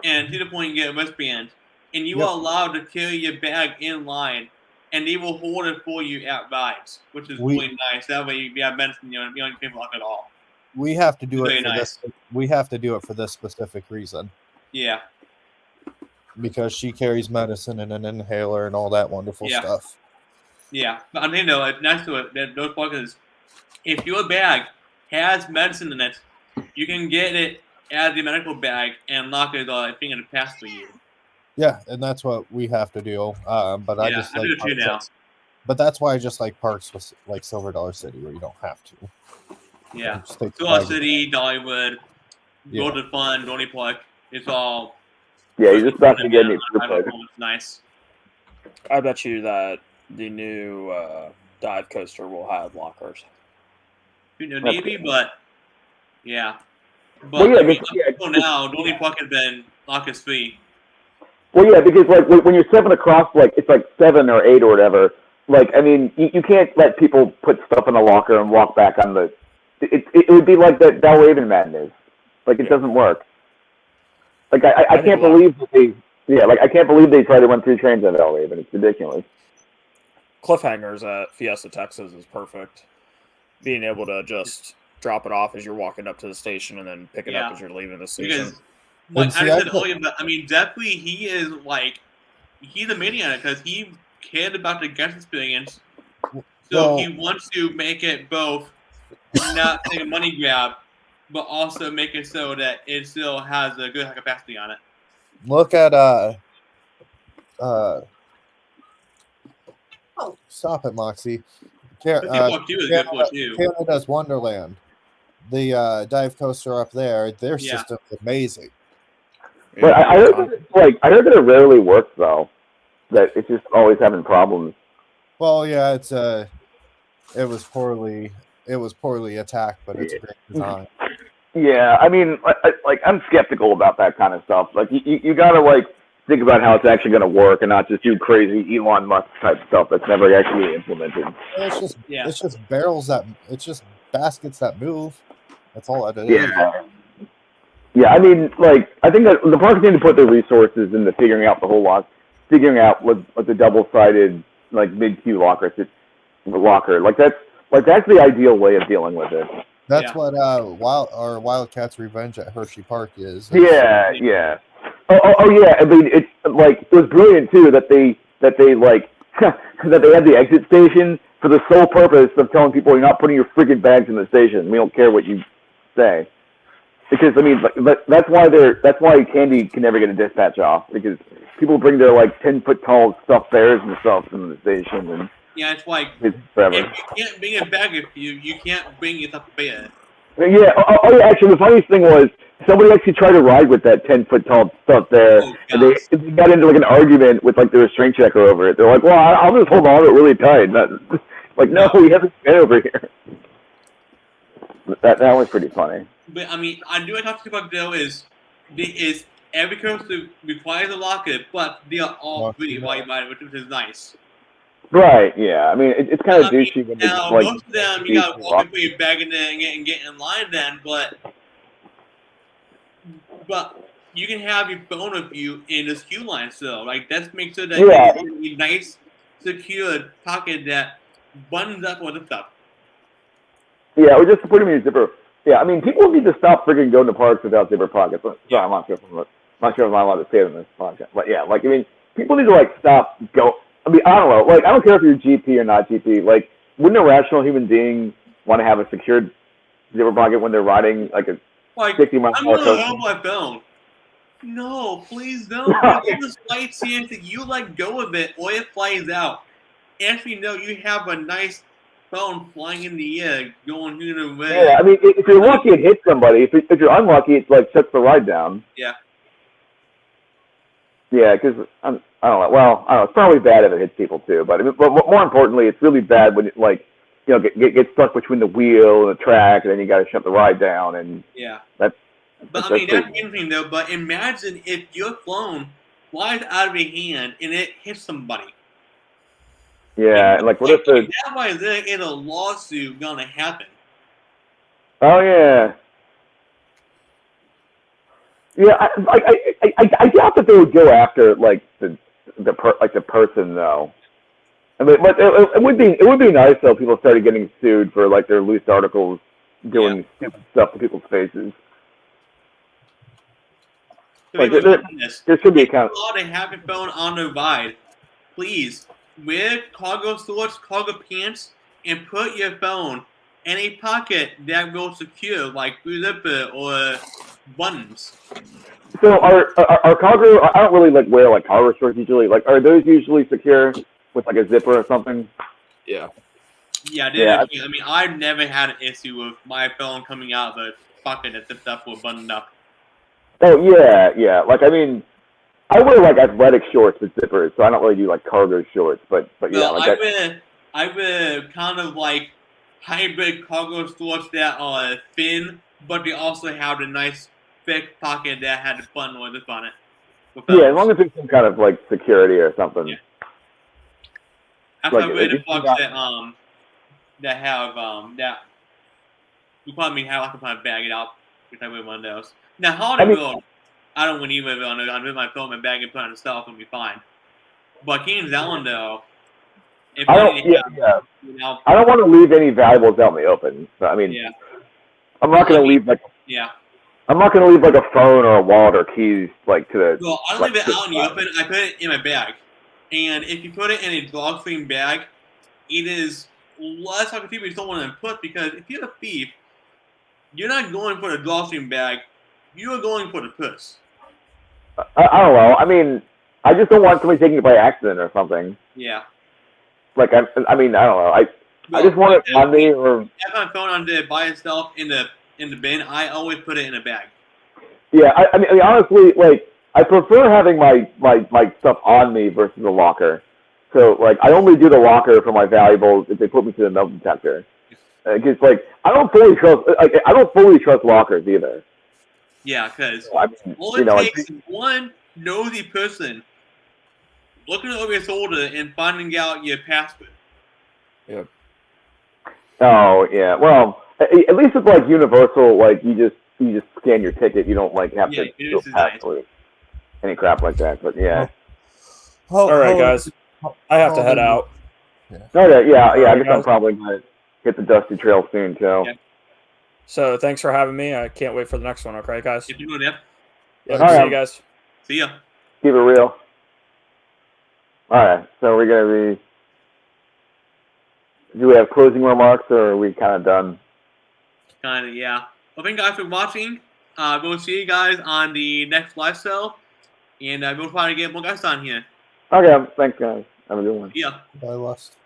and Cedar Point you get a wristband, and you are allowed to carry your bag in line, and they will hold it for you at rides, which is really nice. That way you have medicine, you don't pay for luck at all. We have to do it for this. We have to do it for this specific reason. Yeah. Because she carries medicine and an inhaler and all that wonderful stuff. Yeah, but I'm saying though, next to it, that those pockets, if your bag has medicine in it, you can get it out of the medical bag and lock it thing in the past for you. Yeah, and that's what we have to do. But I Yeah, just I like do it too now. But that's why I just like parks with like Silver Dollar City where you don't have to. Yeah, Just take the Silver bag. City, Dollywood, Yeah. Golden Fun, Donny Park. It's all. Yeah, you're just not gonna get any I don't know, it's nice. I bet you that the new dive coaster will have lockers. You know, maybe, but yeah. Well, But yeah, I mean, yeah, up until now, Donny Park has been lockers free. Well, yeah, because like when you're 7 across, like it's like 7 or 8 or whatever. Like, I mean, you can't let people put stuff in a locker and walk back on the. It would be like that Belhaven madness. Like, it doesn't work. Like, I can't believe that they. Yeah, like I can't believe they tried to run 3 trains at Belhaven. It's ridiculous. Cliffhangers at Fiesta, Texas is perfect. Being able to just drop it off as you're walking up to the station and then pick it up as you're leaving the station. Because, like I said earlier, but I mean, definitely he is like, he's a maniac because he cared about the guest experience. So he wants to make it both not like a money grab, but also make it so that it still has a good capacity on it. Look at stop it, Moxie. Canada's Wonderland. The dive coaster up there, their system's amazing. But I heard that it rarely works though. That it's just always having problems. Well, yeah, it was poorly attacked, but it's a great design. Yeah, I mean, like I'm skeptical about that kind of stuff. Like you gotta like think about how it's actually gonna work and not just do crazy Elon Musk type stuff that's never actually implemented. It's just barrels it's just baskets that move. That's all it is. Yeah. Yeah, I mean, like I think that the parks need to put their resources into figuring out the whole lot, figuring out what the double-sided like mid-queue locker. Like that's the ideal way of dealing with it. That's what Wildcats Revenge at Hershey Park is. Yeah. Oh yeah. I mean, it's like it was brilliant too that they like that they had the exit station for the sole purpose of telling people you're not putting your freaking bags in the station. We don't care what you say. Because I mean, that's why Candy can never get a dispatch off, because people bring their like 10-foot tall stuffed bears and stuff in the station, and yeah, it's like it's forever. If you can't bring a bag with you can't bring your stuffed bear. Yeah. Oh yeah. Actually, the funniest thing was somebody actually tried to ride with that 10-foot tall stuff there, and they got into like an argument with like the restraint checker over it. They're like, "Well, I'll just hold on to it really tight." Like, no, we have a been over here. That was pretty funny. But I mean, I do want to talk about though is every coaster requires a locker, but they are all free while you buy it, which is nice. Right. Yeah. I mean, it's kind of douchey when they just, like, most of them you gotta walk and put your bag in there and get in line then, but you can have your phone with you in this queue line still. Like that's make sure that you have a nice, secured pocket that buttons up with the stuff. Yeah, or just put them in your zipper. Yeah, I mean, people need to stop freaking going to parks without zipper pockets. Sorry, I'm not sure if I'm allowed to say it in this podcast. But yeah, like, I mean, people need to, like, stop I mean, I don't know. Like, I don't care if you're GP or not GP. Like, wouldn't a rational human being want to have a secured zipper pocket when they're riding, like, a 60-mile I'm going to hold my phone. No, please don't. There's a slight chance that you let go of it or it flies out. Actually, no, you have a nice phone flying in the air, going through the way. Yeah, I mean, if you're lucky, it hits somebody. If you're unlucky, it like shuts the ride down. Yeah. Yeah, because I don't know. Well, I don't know. It's probably bad if it hits people too, but more importantly, it's really bad when it get stuck between the wheel and the track, and then you got to shut the ride down, and But I mean, that's interesting though. But imagine if your phone flies out of your hand and it hits somebody. Yeah, like what if the that way there is a lawsuit gonna happen? Oh yeah, yeah. I doubt that they would go after like the person though. I mean, but it would be nice though if people started getting sued for like their loose articles doing stupid stuff to people's faces. So like, there should be a kind of law to have your phone on the ride. Please wear cargo shorts, cargo pants, and put your phone in a pocket that will secure, like zipper or buttons. So are cargo? I don't really like wear like cargo shorts usually. Like, are those usually secure with like a zipper or something? Yeah. Yeah, Yeah. I mean, I've never had an issue with my phone coming out of the pocket that zipped up or buttoned up. Oh yeah, yeah. Like I mean, I wear like athletic shorts with zippers, so I don't really do like cargo shorts. But yeah, Well, like I wear kind of like hybrid cargo shorts that are thin, but they also have a nice thick pocket that had a button or zip on it. yeah, as long as there's some kind of like security or something. Yeah. After Like, I wear the if bugs not- that have that you probably have I can probably bag it out if I wear one of those. Now Hollywood, I don't want to wear on it. I wear my phone, my bag, and put on the stuff and be fine. But Keen's Allen though, if I you don't. need to Yeah, have, yeah. you know, I don't want to leave any valuables out in the open. So, I mean, yeah, I'm not going to leave like yeah. I'm not going to leave like a phone or a wallet or keys like to the. Well, I don't like, leave it to out in the open. I put it in my bag, and if you put it in a dog-themed bag, it is less like people don't want to put because if you're a thief, you're not going for the dog-themed bag. You are going for the purse. I don't know. I mean, I just don't want somebody taking it by accident or something. Yeah. Like I mean, I don't know. I just want it on me or. If my phone on there by itself in the bin, I always put it in a bag. Yeah, I mean, honestly, like I prefer having my stuff on me versus a locker. So like, I only do the locker for my valuables if they put me to the metal detector. Because like, I don't fully trust lockers either. Yeah, because I mean, all it takes is one nosy person looking over your shoulder and finding out your password. Yep. Oh yeah, well, at least with like Universal, like you just scan your ticket. You don't like have to go password any crap like that. But yeah. All right, guys. I have to head out. Okay, yeah. I guess guys. I'm probably gonna hit the dusty trail soon too. Yeah. So thanks for having me. I can't wait for the next one. Okay, guys. If you know that. Yeah, see you guys. See ya. Keep it real. All right, so we're gonna be. Do we have closing remarks, or are we kind of done? Kind of, yeah. Well, thank you guys for watching. We'll see you guys on the next live show, and we'll try to get more guys on here. Okay, thanks, guys. Have a good one. Yeah. I lost.